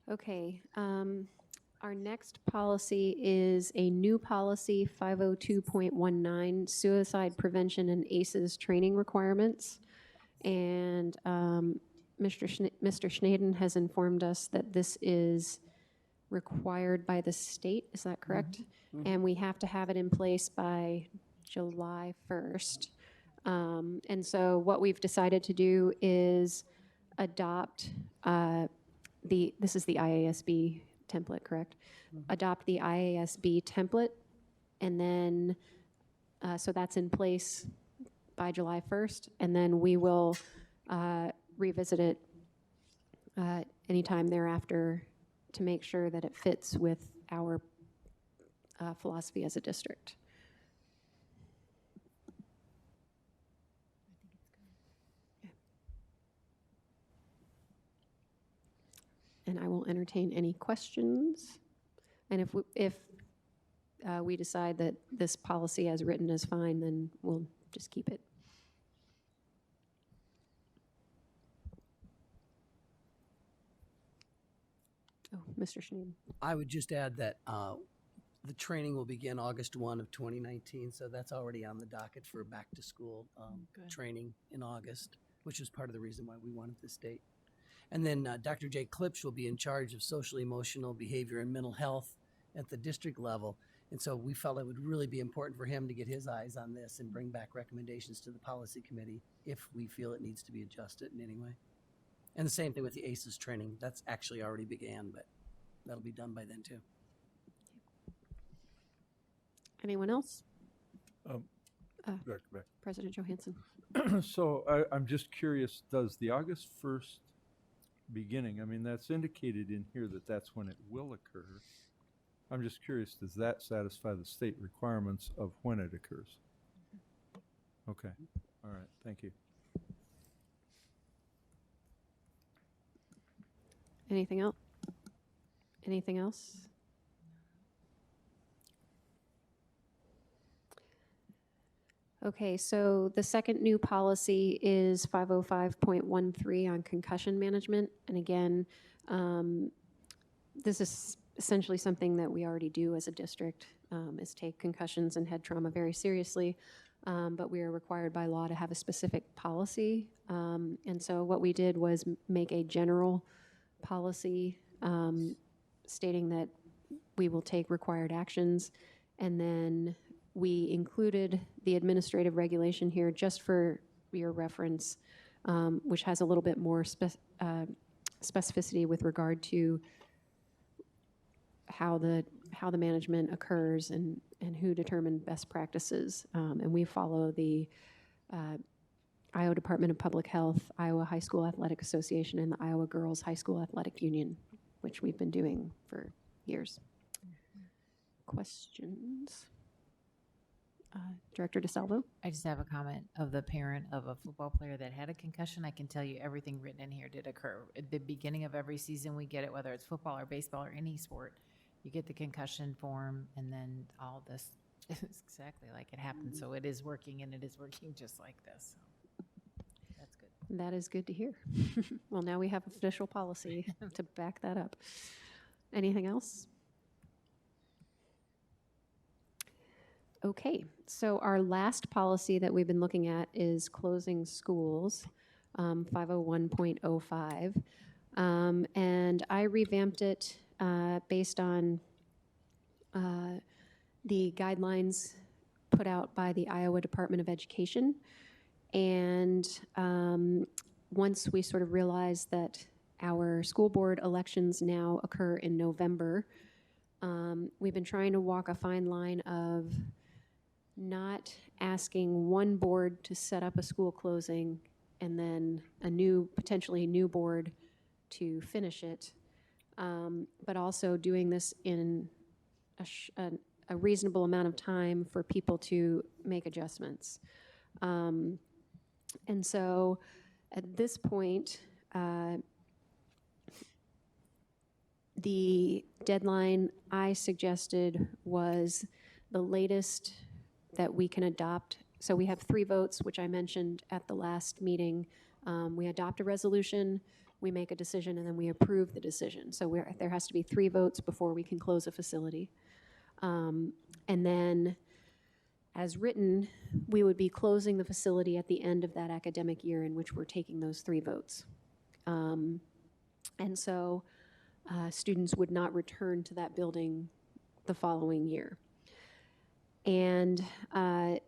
M: Okay, our next policy is a new policy, 502.19, suicide prevention and ACEs training requirements. And Mr. Schnaden has informed us that this is required by the state, is that correct? And we have to have it in place by July 1st. And so what we've decided to do is adopt this is the IASB template, correct? Adopt the IASB template, and then, so that's in place by July 1st, and then we will revisit it anytime thereafter to make sure that it fits with our philosophy as a district. And I will entertain any questions. And if we decide that this policy as written is fine, then we'll just keep it. Oh, Mr. Schneid.
D: I would just add that the training will begin August 1 of 2019, so that's already on the docket for back to school training in August. which is part of the reason why we wanted this date. And then Dr. Jay Klipsch will be in charge of social, emotional, behavior, and mental health at the district level. And so we felt it would really be important for him to get his eyes on this and bring back recommendations to the policy committee if we feel it needs to be adjusted in any way. And the same thing with the ACEs training. That's actually already began, but that'll be done by then too.
M: Anyone else?
A: Dr. Beck.
M: President Johansson.
A: So I'm just curious, does the August 1st beginning, I mean, that's indicated in here that that's when it will occur. I'm just curious, does that satisfy the state requirements of when it occurs? Okay, all right, thank you.
M: Anything else? Anything else? Okay, so the second new policy is 505.13 on concussion management. And again, this is essentially something that we already do as a district, is take concussions and head trauma very seriously. But we are required by law to have a specific policy. And so what we did was make a general policy stating that we will take required actions, and then we included the administrative regulation here just for your reference, which has a little bit more specificity with regard to how the management occurs and who determine best practices. And we follow the Iowa Department of Public Health, Iowa High School Athletic Association, and the Iowa Girls High School Athletic Union, which we've been doing for years. Questions? Director DeSalvo?
B: I just have a comment of the parent of a football player that had a concussion. I can tell you everything written in here did occur. At the beginning of every season, we get it, whether it's football or baseball or any sport. You get the concussion form, and then all this is exactly like it happened. So it is working, and it is working just like this. So that's good.
M: That is good to hear. Well, now we have official policy to back that up. Anything else? Okay, so our last policy that we've been looking at is closing schools, 501.05. And I revamped it based on the guidelines put out by the Iowa Department of Education. And once we sort of realized that our school board elections now occur in November, we've been trying to walk a fine line of not asking one board to set up a school closing and then potentially a new board to finish it, but also doing this in a reasonable amount of time for people to make adjustments. And so at this point, the deadline I suggested was the latest that we can adopt. So we have 3 votes, which I mentioned at the last meeting. We adopt a resolution, we make a decision, and then we approve the decision. So there has to be 3 votes before we can close a facility. And then, as written, we would be closing the facility at the end of that academic year in which we're taking those 3 votes. And so students would not return to that building the following year. And it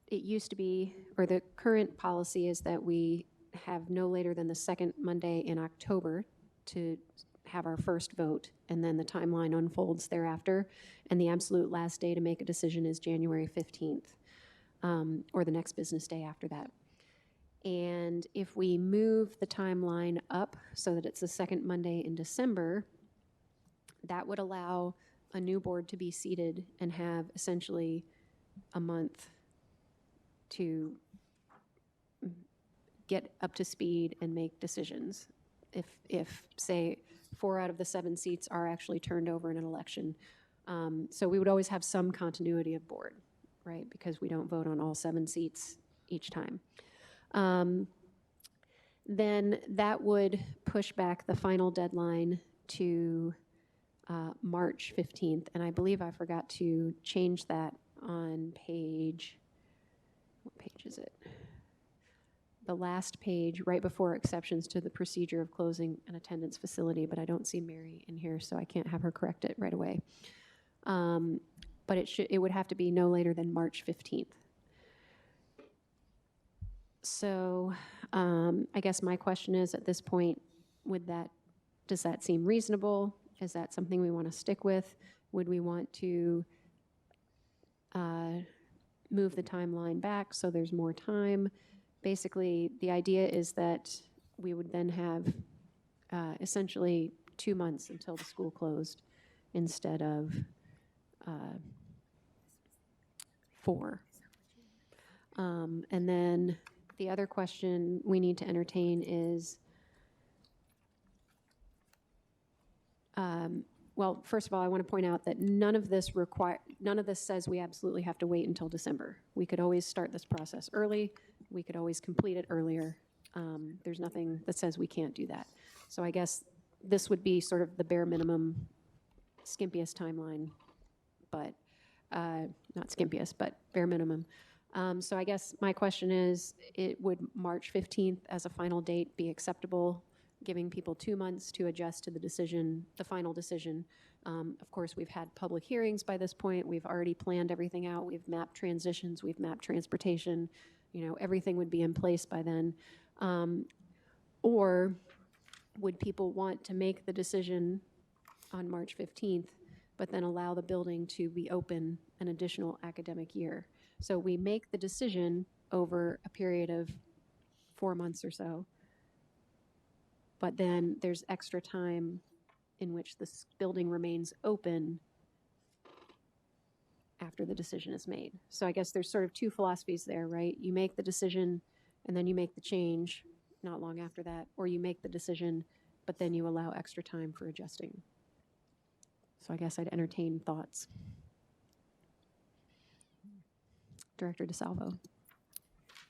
M: used to be, or the current policy is that we have no later than the second Monday in October to have our first vote, and then the timeline unfolds thereafter. And the absolute last day to make a decision is January 15th, or the next business day after that. And if we move the timeline up so that it's the second Monday in December, that would allow a new board to be seated and have essentially a month to get up to speed and make decisions. If say 4 out of the 7 seats are actually turned over in an election. So we would always have some continuity of board, right? Because we don't vote on all 7 seats each time. Then that would push back the final deadline to March 15th. And I believe I forgot to change that on page, what page is it? the last page, right before exceptions to the procedure of closing an attendance facility, but I don't see Mary in here, so I can't have her correct it right away. But it would have to be no later than March 15th. So I guess my question is, at this point, does that seem reasonable? Is that something we want to stick with? Would we want to move the timeline back so there's more time? Basically, the idea is that we would then have essentially 2 months until the school closed instead of 4. And then the other question we need to entertain is, well, first of all, I want to point out that none of this says we absolutely have to wait until December. We could always start this process early. We could always complete it earlier. There's nothing that says we can't do that. So I guess this would be sort of the bare minimum, skimpiest timeline, but not skimpiest, but bare minimum. So I guess my question is, would March 15th as a final date be acceptable, giving people 2 months to adjust to the final decision? Of course, we've had public hearings by this point. We've already planned everything out. We've mapped transitions. We've mapped transportation. Everything would be in place by then. Or would people want to make the decision on March 15th, but then allow the building to be open an additional academic year? So we make the decision over a period of 4 months or so, but then there's extra time in which this building remains open after the decision is made. So I guess there's sort of 2 philosophies there, right? You make the decision and then you make the change not long after that, or you make the decision, but then you allow extra time for adjusting. So I guess I'd entertain thoughts. Director DeSalvo.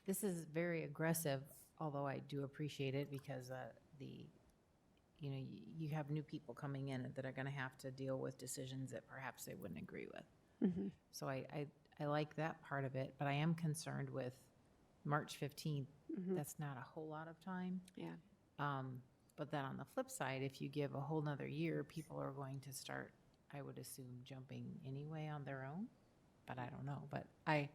B: This is very aggressive, although I do appreciate it because you have new people coming in that are going to have to deal with decisions that perhaps they wouldn't agree with.
M: Mm-hmm.
B: So I like that part of it, but I am concerned with March 15th.
M: Mm-hmm.
B: That's not a whole lot of time.
M: Yeah.
B: But then on the flip side, if you give a whole nother year, people are going to start, I would assume, jumping anyway on their own. But I don't know. But I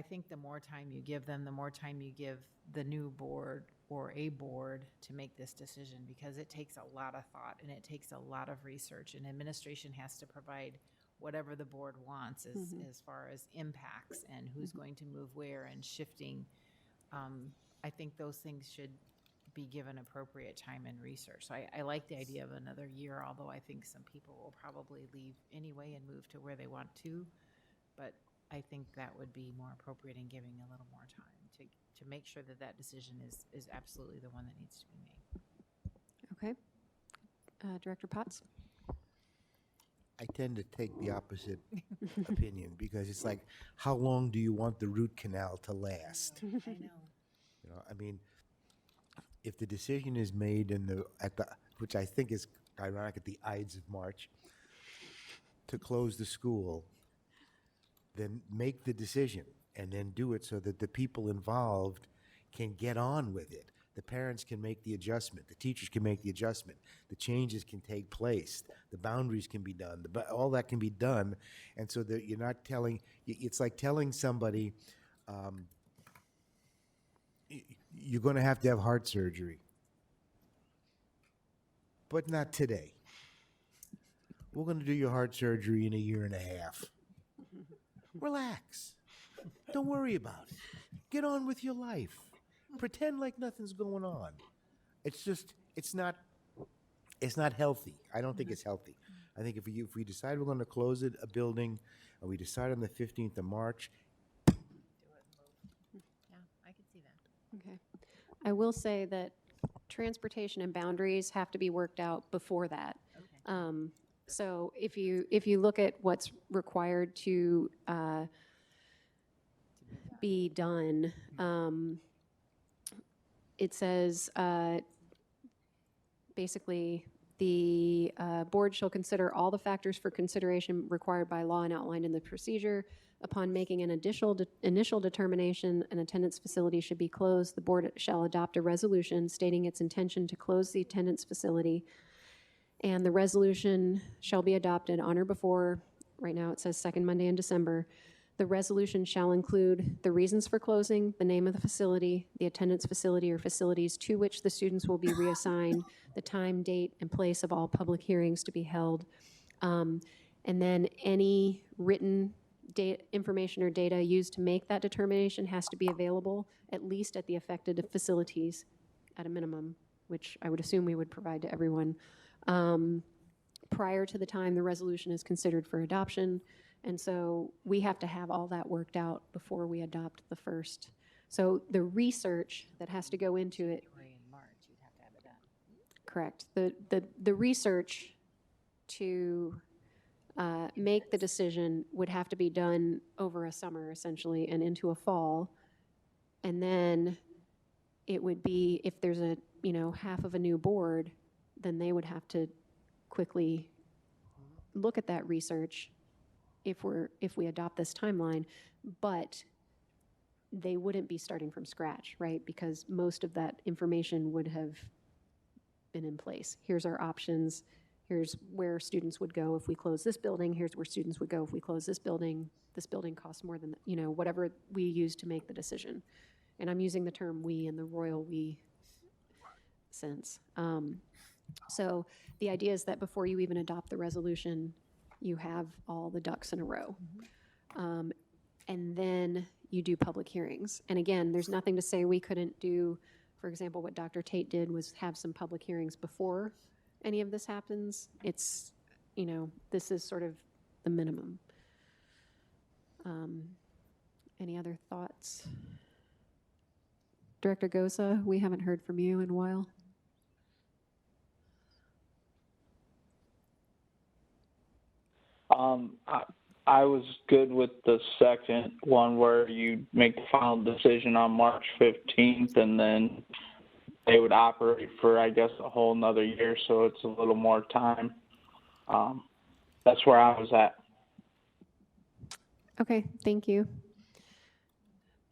B: think the more time you give them, the more time you give the new board or a board to make this decision, because it takes a lot of thought and it takes a lot of research, and administration has to provide whatever the board wants as far as impacts and who's going to move where and shifting. I think those things should be given appropriate time and research. So I like the idea of another year, although I think some people will probably leave anyway and move to where they want to. But I think that would be more appropriate in giving a little more time to make sure that decision is absolutely the one that needs to be made.
M: Okay. Director Potts?
C: I tend to take the opposite opinion, because it's like, how long do you want the root canal to last?
B: I know.
C: I mean, if the decision is made which I think is ironic, at the Ides of March, to close the school, then make the decision and then do it so that the people involved can get on with it. The parents can make the adjustment. The teachers can make the adjustment. The changes can take place. The boundaries can be done. All that can be done. And so that you're not it's like telling somebody, you're going to have heart surgery, but not today. We're going to do your heart surgery in 1.5 years. Relax. Don't worry about it. Get on with your life. Pretend like nothing's going on. It's not healthy. I don't think it's healthy. I think if we decide we're going to close a building, and we decide on the 15th of March.
B: Yeah, I can see that.
M: Okay. I will say that transportation and boundaries have to be worked out before that.
B: Okay.
M: So if you look at what's required to be done, it says basically the board shall consider all the factors for consideration required by law and outlined in the procedure. Upon making an initial determination, an attendance facility should be closed. The board shall adopt a resolution stating its intention to close the attendance facility, and the resolution shall be adopted on or before, right now it says second Monday in December. The resolution shall include the reasons for closing, the name of the facility, the attendance facility or facilities to which the students will be reassigned, the time, date, and place of all public hearings to be held, and then any written information or data used to make that determination has to be available at least at the affected facilities at a minimum, which I would assume we would provide to everyone, prior to the time the resolution is considered for adoption. And so we have to have all that worked out before we adopt the first. So the research that has to go into it.
B: In March, you'd have to have it done.
M: Correct. The research to make the decision would have to be done over a summer essentially and into a fall. And then it would be, if there's a, half of a new board, then they would have to quickly look at that research if we adopt this timeline, but they wouldn't be starting from scratch, right? Because most of that information would have been in place. Here's our options. Here's where students would go if we close this building. Here's where students would go if we close this building. This building costs more than, whatever we use to make the decision. And I'm using the term we in the royal we sense. So the idea is that before you even adopt the resolution, you have all the ducks in a row. And then you do public hearings. And again, there's nothing to say we couldn't do, for example, what Dr. Tate did was have some public hearings before any of this happens. It's, this is sort of the minimum. Any other thoughts? Director Gosa, we haven't heard from you in a while.
N: I was good with the second one where you make the final decision on March 15th and then they would operate for, I guess, a whole nother year, so it's a little more time. That's where I was at.
M: Okay, thank you.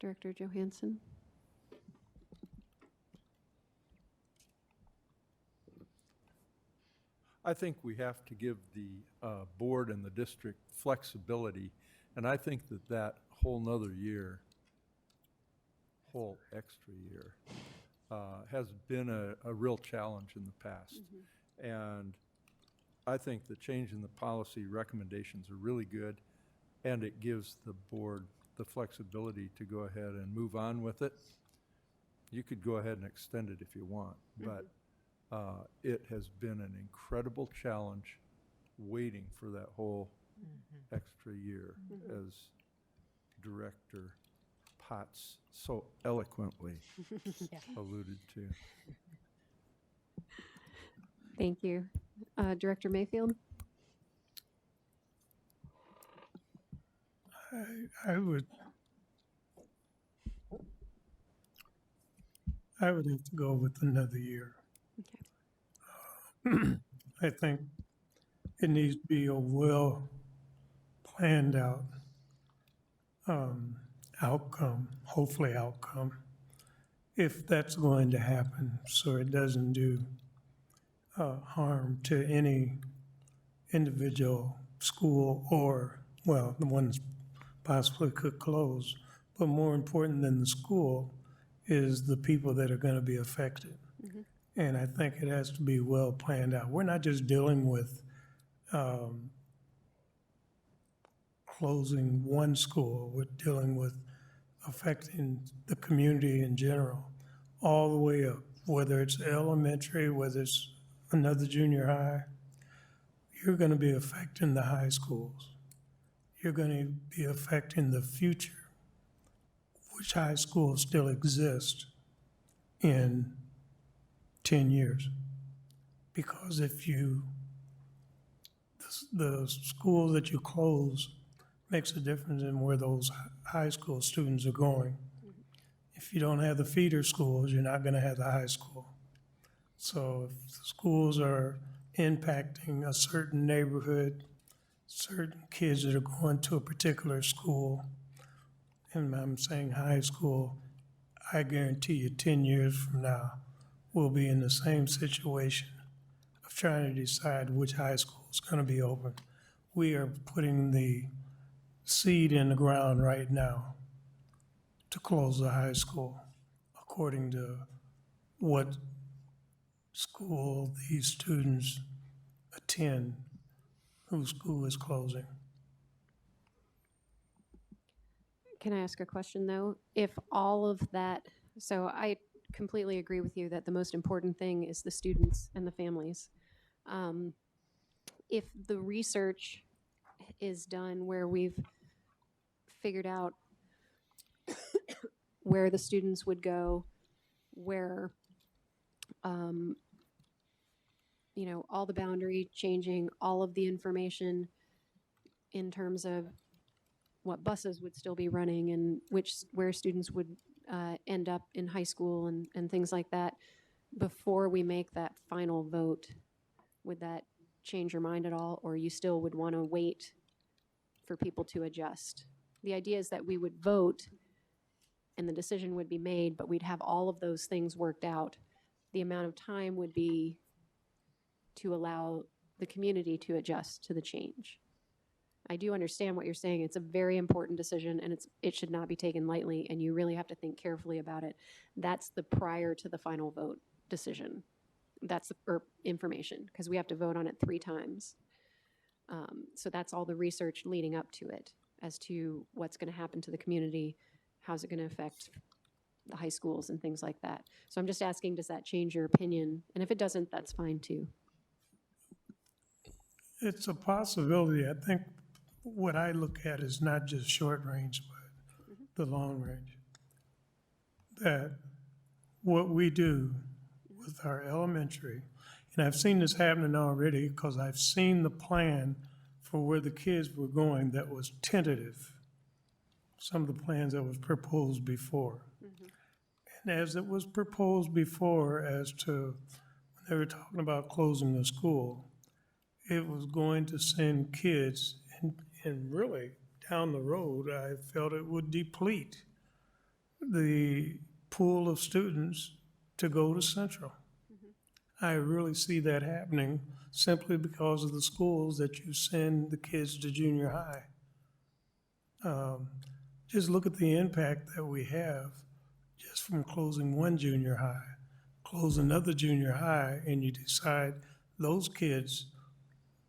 M: Director Johansson.
A: I think we have to give the board and the district flexibility, and I think that whole nother year, whole extra year, has been a real challenge in the past. And I think the change in the policy recommendations are really good, and it gives the board the flexibility to go ahead and move on with it. You could go ahead and extend it if you want, but it has been an incredible challenge waiting for that whole extra year, as Director Potts so eloquently alluded to.
M: Thank you. Director Mayfield?
R: I would have to go with another year. I think it needs to be a well planned out outcome, hopefully outcome, if that's going to happen, so it doesn't do harm to any individual school or, well, the ones possibly could close. But more important than the school is the people that are going to be affected. And I think it has to be well planned out. We're not just dealing with closing one school. We're dealing with affecting the community in general, all the way up, whether it's elementary, whether it's another junior high. You're going to be affecting the high schools. You're going to be affecting the future, which high schools still exist in 10 years. Because if the school that you close makes a difference in where those high school students are going. If you don't have the feeder schools, you're not going to have the high school. So if the schools are impacting a certain neighborhood, certain kids that are going to a particular school, and I'm saying high school, I guarantee you 10 years from now, we'll be in the same situation of trying to decide which high school is going to be open. We are putting the seed in the ground right now to close the high school, according to what school these students attend, whose school is closing.
M: Can I ask a question though? If all of that, so I completely agree with you that the most important thing is the students and the families. If the research is done where we've figured out where the students would go, where, you know, all the boundary changing, all of the information in terms of what buses would still be running and where students would end up in high school and things like that, before we make that final vote, would that change your mind at all, or you still would want to wait for people to adjust? The idea is that we would vote and the decision would be made, but we'd have all of those things worked out. The amount of time would be to allow the community to adjust to the change. I do understand what you're saying. It's a very important decision and it should not be taken lightly, and you really have to think carefully about it. That's the prior to the final vote decision. That's or information, because we have to vote on it 3 times. So that's all the research leading up to it as to what's going to happen to the community, how's it going to affect the high schools and things like that. So I'm just asking, does that change your opinion? And if it doesn't, that's fine too.
R: It's a possibility. I think what I look at is not just short range, but the long range. That what we do with our elementary, and I've seen this happening already because I've seen the plan for where the kids were going that was tentative. Some of the plans that was proposed before. And as it was proposed before as to when they were talking about closing the school, it was going to send kids, and really down the road, I felt it would deplete the pool of students to go to Central. I really see that happening simply because of the schools that you send the kids to junior high. Just look at the impact that we have just from closing one junior high, close another junior high, and you decide those kids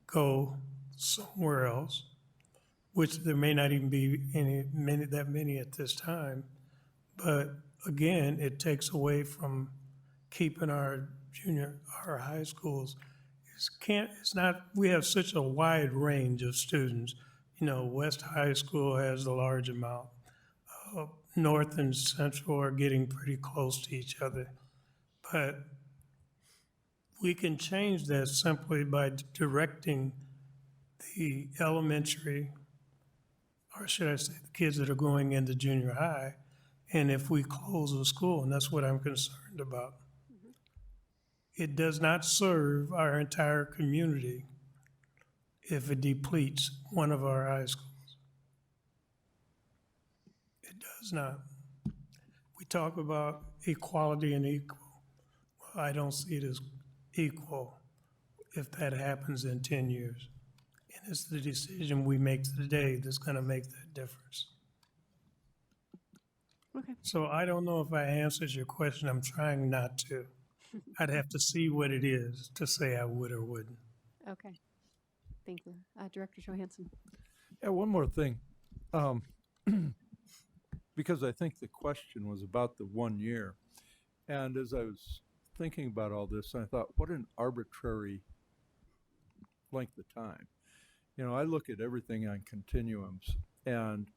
R: go somewhere else, which there may not even be that many at this time. But again, it takes away from keeping our high schools. It's not, we have such a wide range of students. You know, West High School has the large amount. North and Central are getting pretty close to each other. But we can change that simply by directing the elementary, or should I say the kids that are going into junior high, and if we close the school, and that's what I'm concerned about. It does not serve our entire community if it depletes one of our high schools. It does not. We talk about equality and equal. Well, I don't see it as equal if that happens in 10 years. And it's the decision we make today that's going to make that difference.
M: Okay.
R: So I don't know if I answered your question. I'm trying not to. I'd have to see what it is to say I would or wouldn't.
M: Okay. Thank you. Director Johansson.
A: Yeah, one more thing. Because I think the question was about the 1 year. And as I was thinking about all this, I thought, what an arbitrary length of time. You know, I look at everything on continuums, and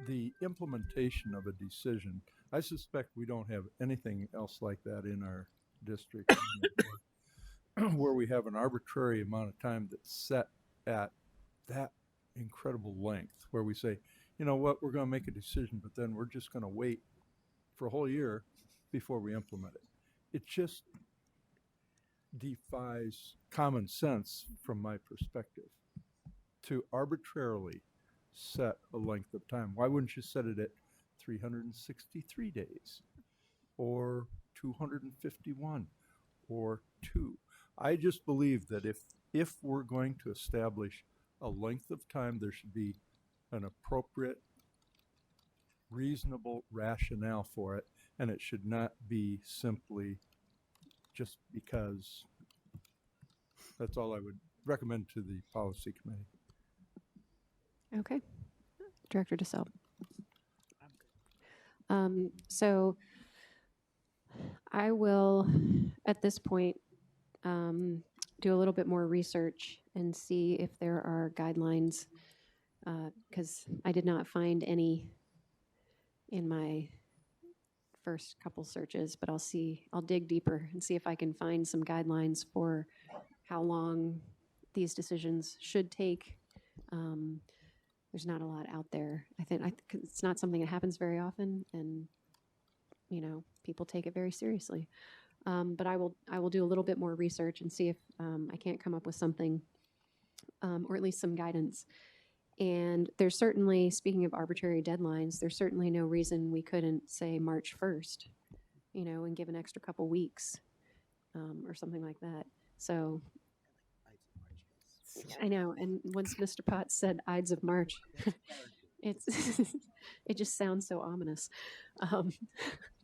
A: the implementation of a decision, I suspect we don't have anything else like that in our district where we have an arbitrary amount of time that's set at that incredible length, where we say, you know what, we're going to make a decision, but then we're just going to wait for a whole year before we implement it. it just defies common sense from my perspective to arbitrarily set a length of time. Why wouldn't you set it at 363 days or 251 or 2? I just believe that if we're going to establish a length of time, there should be an appropriate, reasonable rationale for it, and it should not be simply just because. That's all I would recommend to the policy committee.
M: Okay. Director DeSalvo. So I will, at this point, do a little bit more research and see if there are guidelines, because I did not find any in my first couple searches, but I'll dig deeper and see if I can find some guidelines for how long these decisions should take. There's not a lot out there. I think it's not something that happens very often, and people take it very seriously. But I will do a little bit more research and see if I can't come up with something, or at least some guidance. And there's certainly, speaking of arbitrary deadlines, there's certainly no reason we couldn't say March 1st, and give an extra couple weeks, or something like that. So I know. And once Mr. Potts said Ides of March, it just sounds so ominous.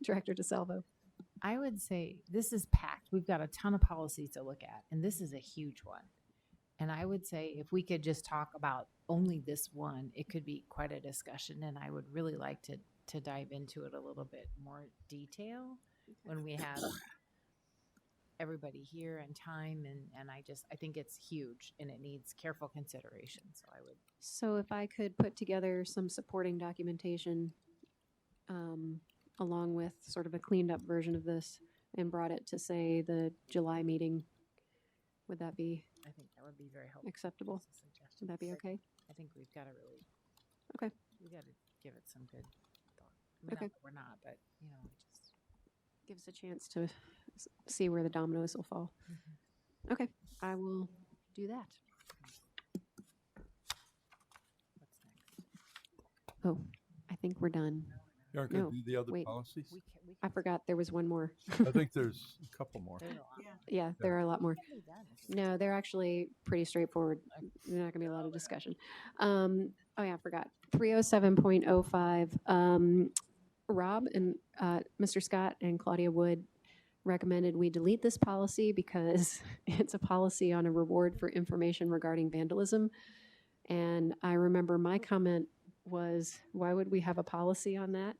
M: Director DeSalvo.
B: I would say this is packed. We've got a ton of policies to look at, and this is a huge one. And I would say if we could just talk about only this one, it could be quite a discussion, and I would really like to dive into it a little bit more detail when we have everybody here and time, and I think it's huge and it needs careful consideration.
M: So if I could put together some supporting documentation, along with sort of a cleaned up version of this and brought it to, say, the July meeting, would that be?
B: I think that would be very helpful.
M: Acceptable. Would that be okay?
B: I think we've got to really.
M: Okay.
B: We got to give it some good thought. I mean,
M: Okay.
B: not that we're not, but it just
M: Gives a chance to see where the dominoes will fall.
B: Mm-hmm.
M: Okay, I will do that.
B: What's next?
M: Oh, I think we're done.
A: You aren't going to
M: No,
A: do the other
M: wait.
A: policies?
M: I forgot there was one more.
A: I think there's a couple more.
M: Yeah, there are a lot more. No, they're actually pretty straightforward. There's not going to be a lot of discussion. Oh yeah, I forgot. 307.05. Rob and Mr. Scott and Claudia Wood recommended we delete this policy because it's a policy on a reward for information regarding vandalism. And I remember my comment was, why would we have a policy on that?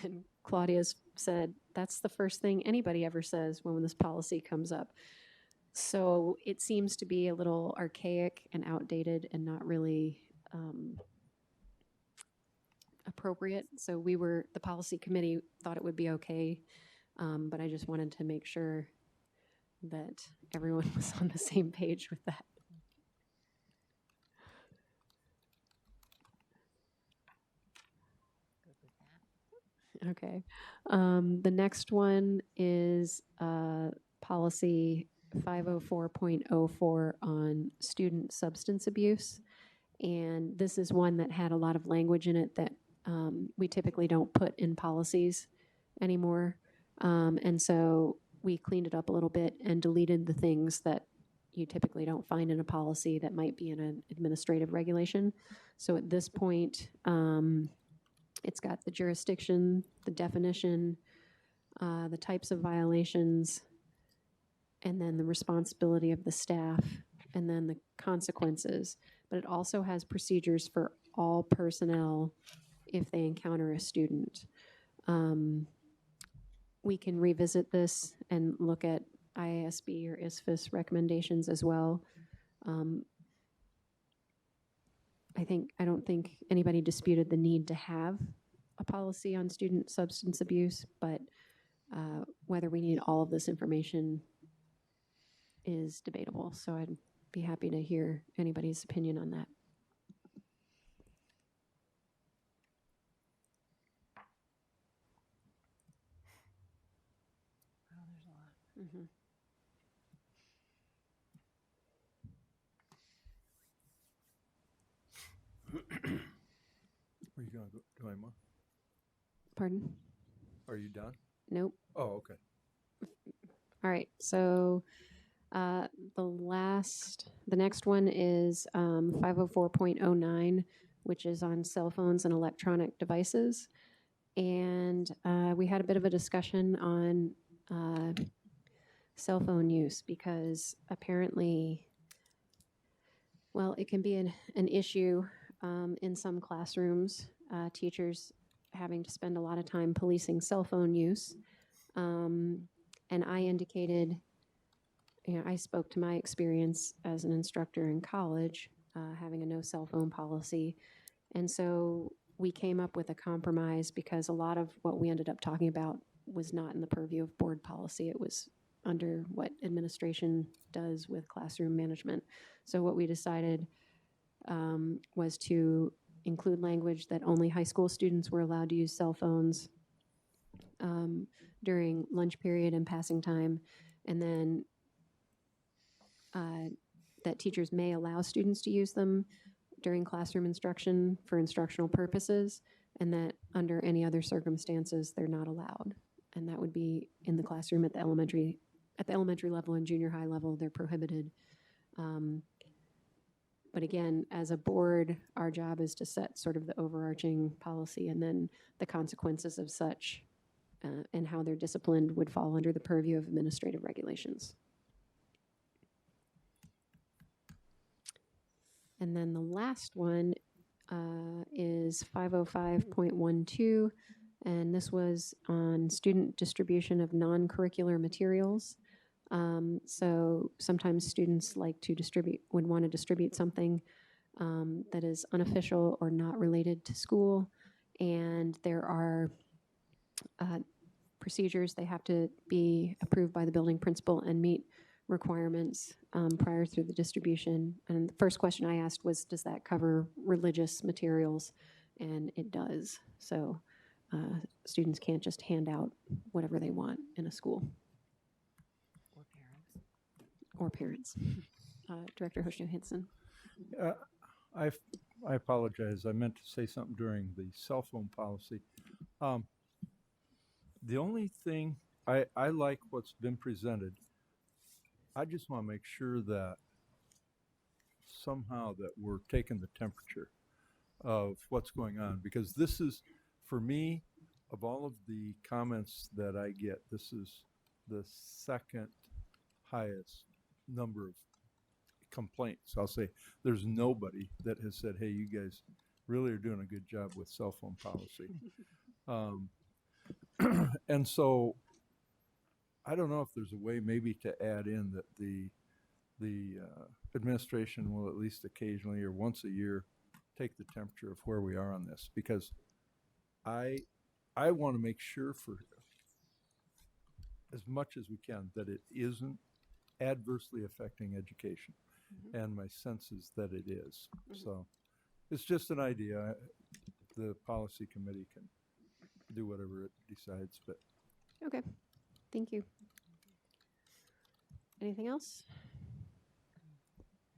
M: And Claudia's said, that's the first thing anybody ever says when this policy comes up. So it seems to be a little archaic and outdated and not really appropriate. So the policy committee thought it would be okay, but I just wanted to make sure that everyone was on the same page with that. Okay. The next one is policy 504.04 on student substance abuse. And this is one that had a lot of language in it that we typically don't put in policies anymore. And so we cleaned it up a little bit and deleted the things that you typically don't find in a policy that might be in an administrative regulation. So at this point, it's got the jurisdiction, the definition, the types of violations, and then the responsibility of the staff, and then the consequences. But it also has procedures for all personnel if they encounter a student. We can revisit this and look at IASB or ISFIS recommendations as well. I don't think anybody disputed the need to have a policy on student substance abuse, but whether we need all of this information is debatable. So I'd be happy to hear anybody's opinion on that. Mhm.
A: Are you gonna do any more?
M: Pardon?
A: Are you done?
M: Nope.
A: Oh, okay.
M: All right, so the next one is 504.09, which is on cell phones and electronic devices. And we had a bit of a discussion on cell phone use because apparently, well, it can be an issue in some classrooms, teachers having to spend a lot of time policing cell phone use. And I indicated, I spoke to my experience as an instructor in college, having a no cell phone policy. And so we came up with a compromise because a lot of what we ended up talking about was not in the purview of board policy. It was under what administration does with classroom management. So what we decided was to include language that only high school students were allowed to use cell phones during lunch period and passing time, and then that teachers may allow students to use them during classroom instruction for instructional purposes, and that under any other circumstances they're not allowed. And that would be in the classroom at the elementary level and junior high level, they're prohibited. But again, as a board, our job is to set sort of the overarching policy, and then the consequences of such and how they're disciplined would fall under the purview of administrative regulations. And then the last one is 505.12, and this was on student distribution of non-curricular materials. So sometimes students would want to distribute something that is unofficial or not related to school, and there are procedures. They have to be approved by the building principal and meet requirements prior to the distribution. And the first question I asked was, does that cover religious materials? And it does. So students can't just hand out whatever they want in a school. Or parents. Director Hoshno-Hinson.
A: I apologize. I meant to say something during the cell phone policy. The only thing, I like what's been presented. I just want to make sure that somehow that we're taking the temperature of what's going on, because this is, for me, of all of the comments that I get, this is the second highest number of complaints. I'll say there's nobody that has said, hey, you guys really are doing a good job with cell phone policy. And so I don't know if there's a way maybe to add in that the administration will at least occasionally or once a year take the temperature of where we are on this, because I want to make sure for as much as we can that it isn't adversely affecting education. And my sense is that it is. So it's just an idea. The policy committee can do whatever it decides, but
M: Okay, thank you. Anything else?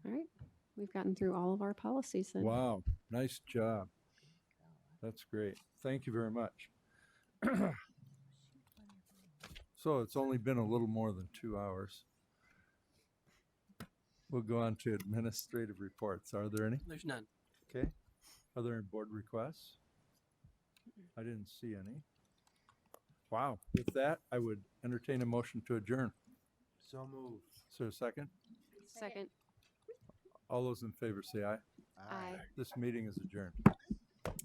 M: All right, we've gotten through all of our policies then.
A: wow, nice job. That's great. Thank you very much. So it's only been a little more than 2 hours. We'll go on to administrative reports. Are there any?
D: There's none.
A: Okay. Are there any board requests? I didn't see any. Wow. With that, I would entertain a motion to adjourn.
C: So moved.
A: Is there a second?
M: Second.
A: All those in favor say aye.
M: Aye.
A: This meeting is adjourned.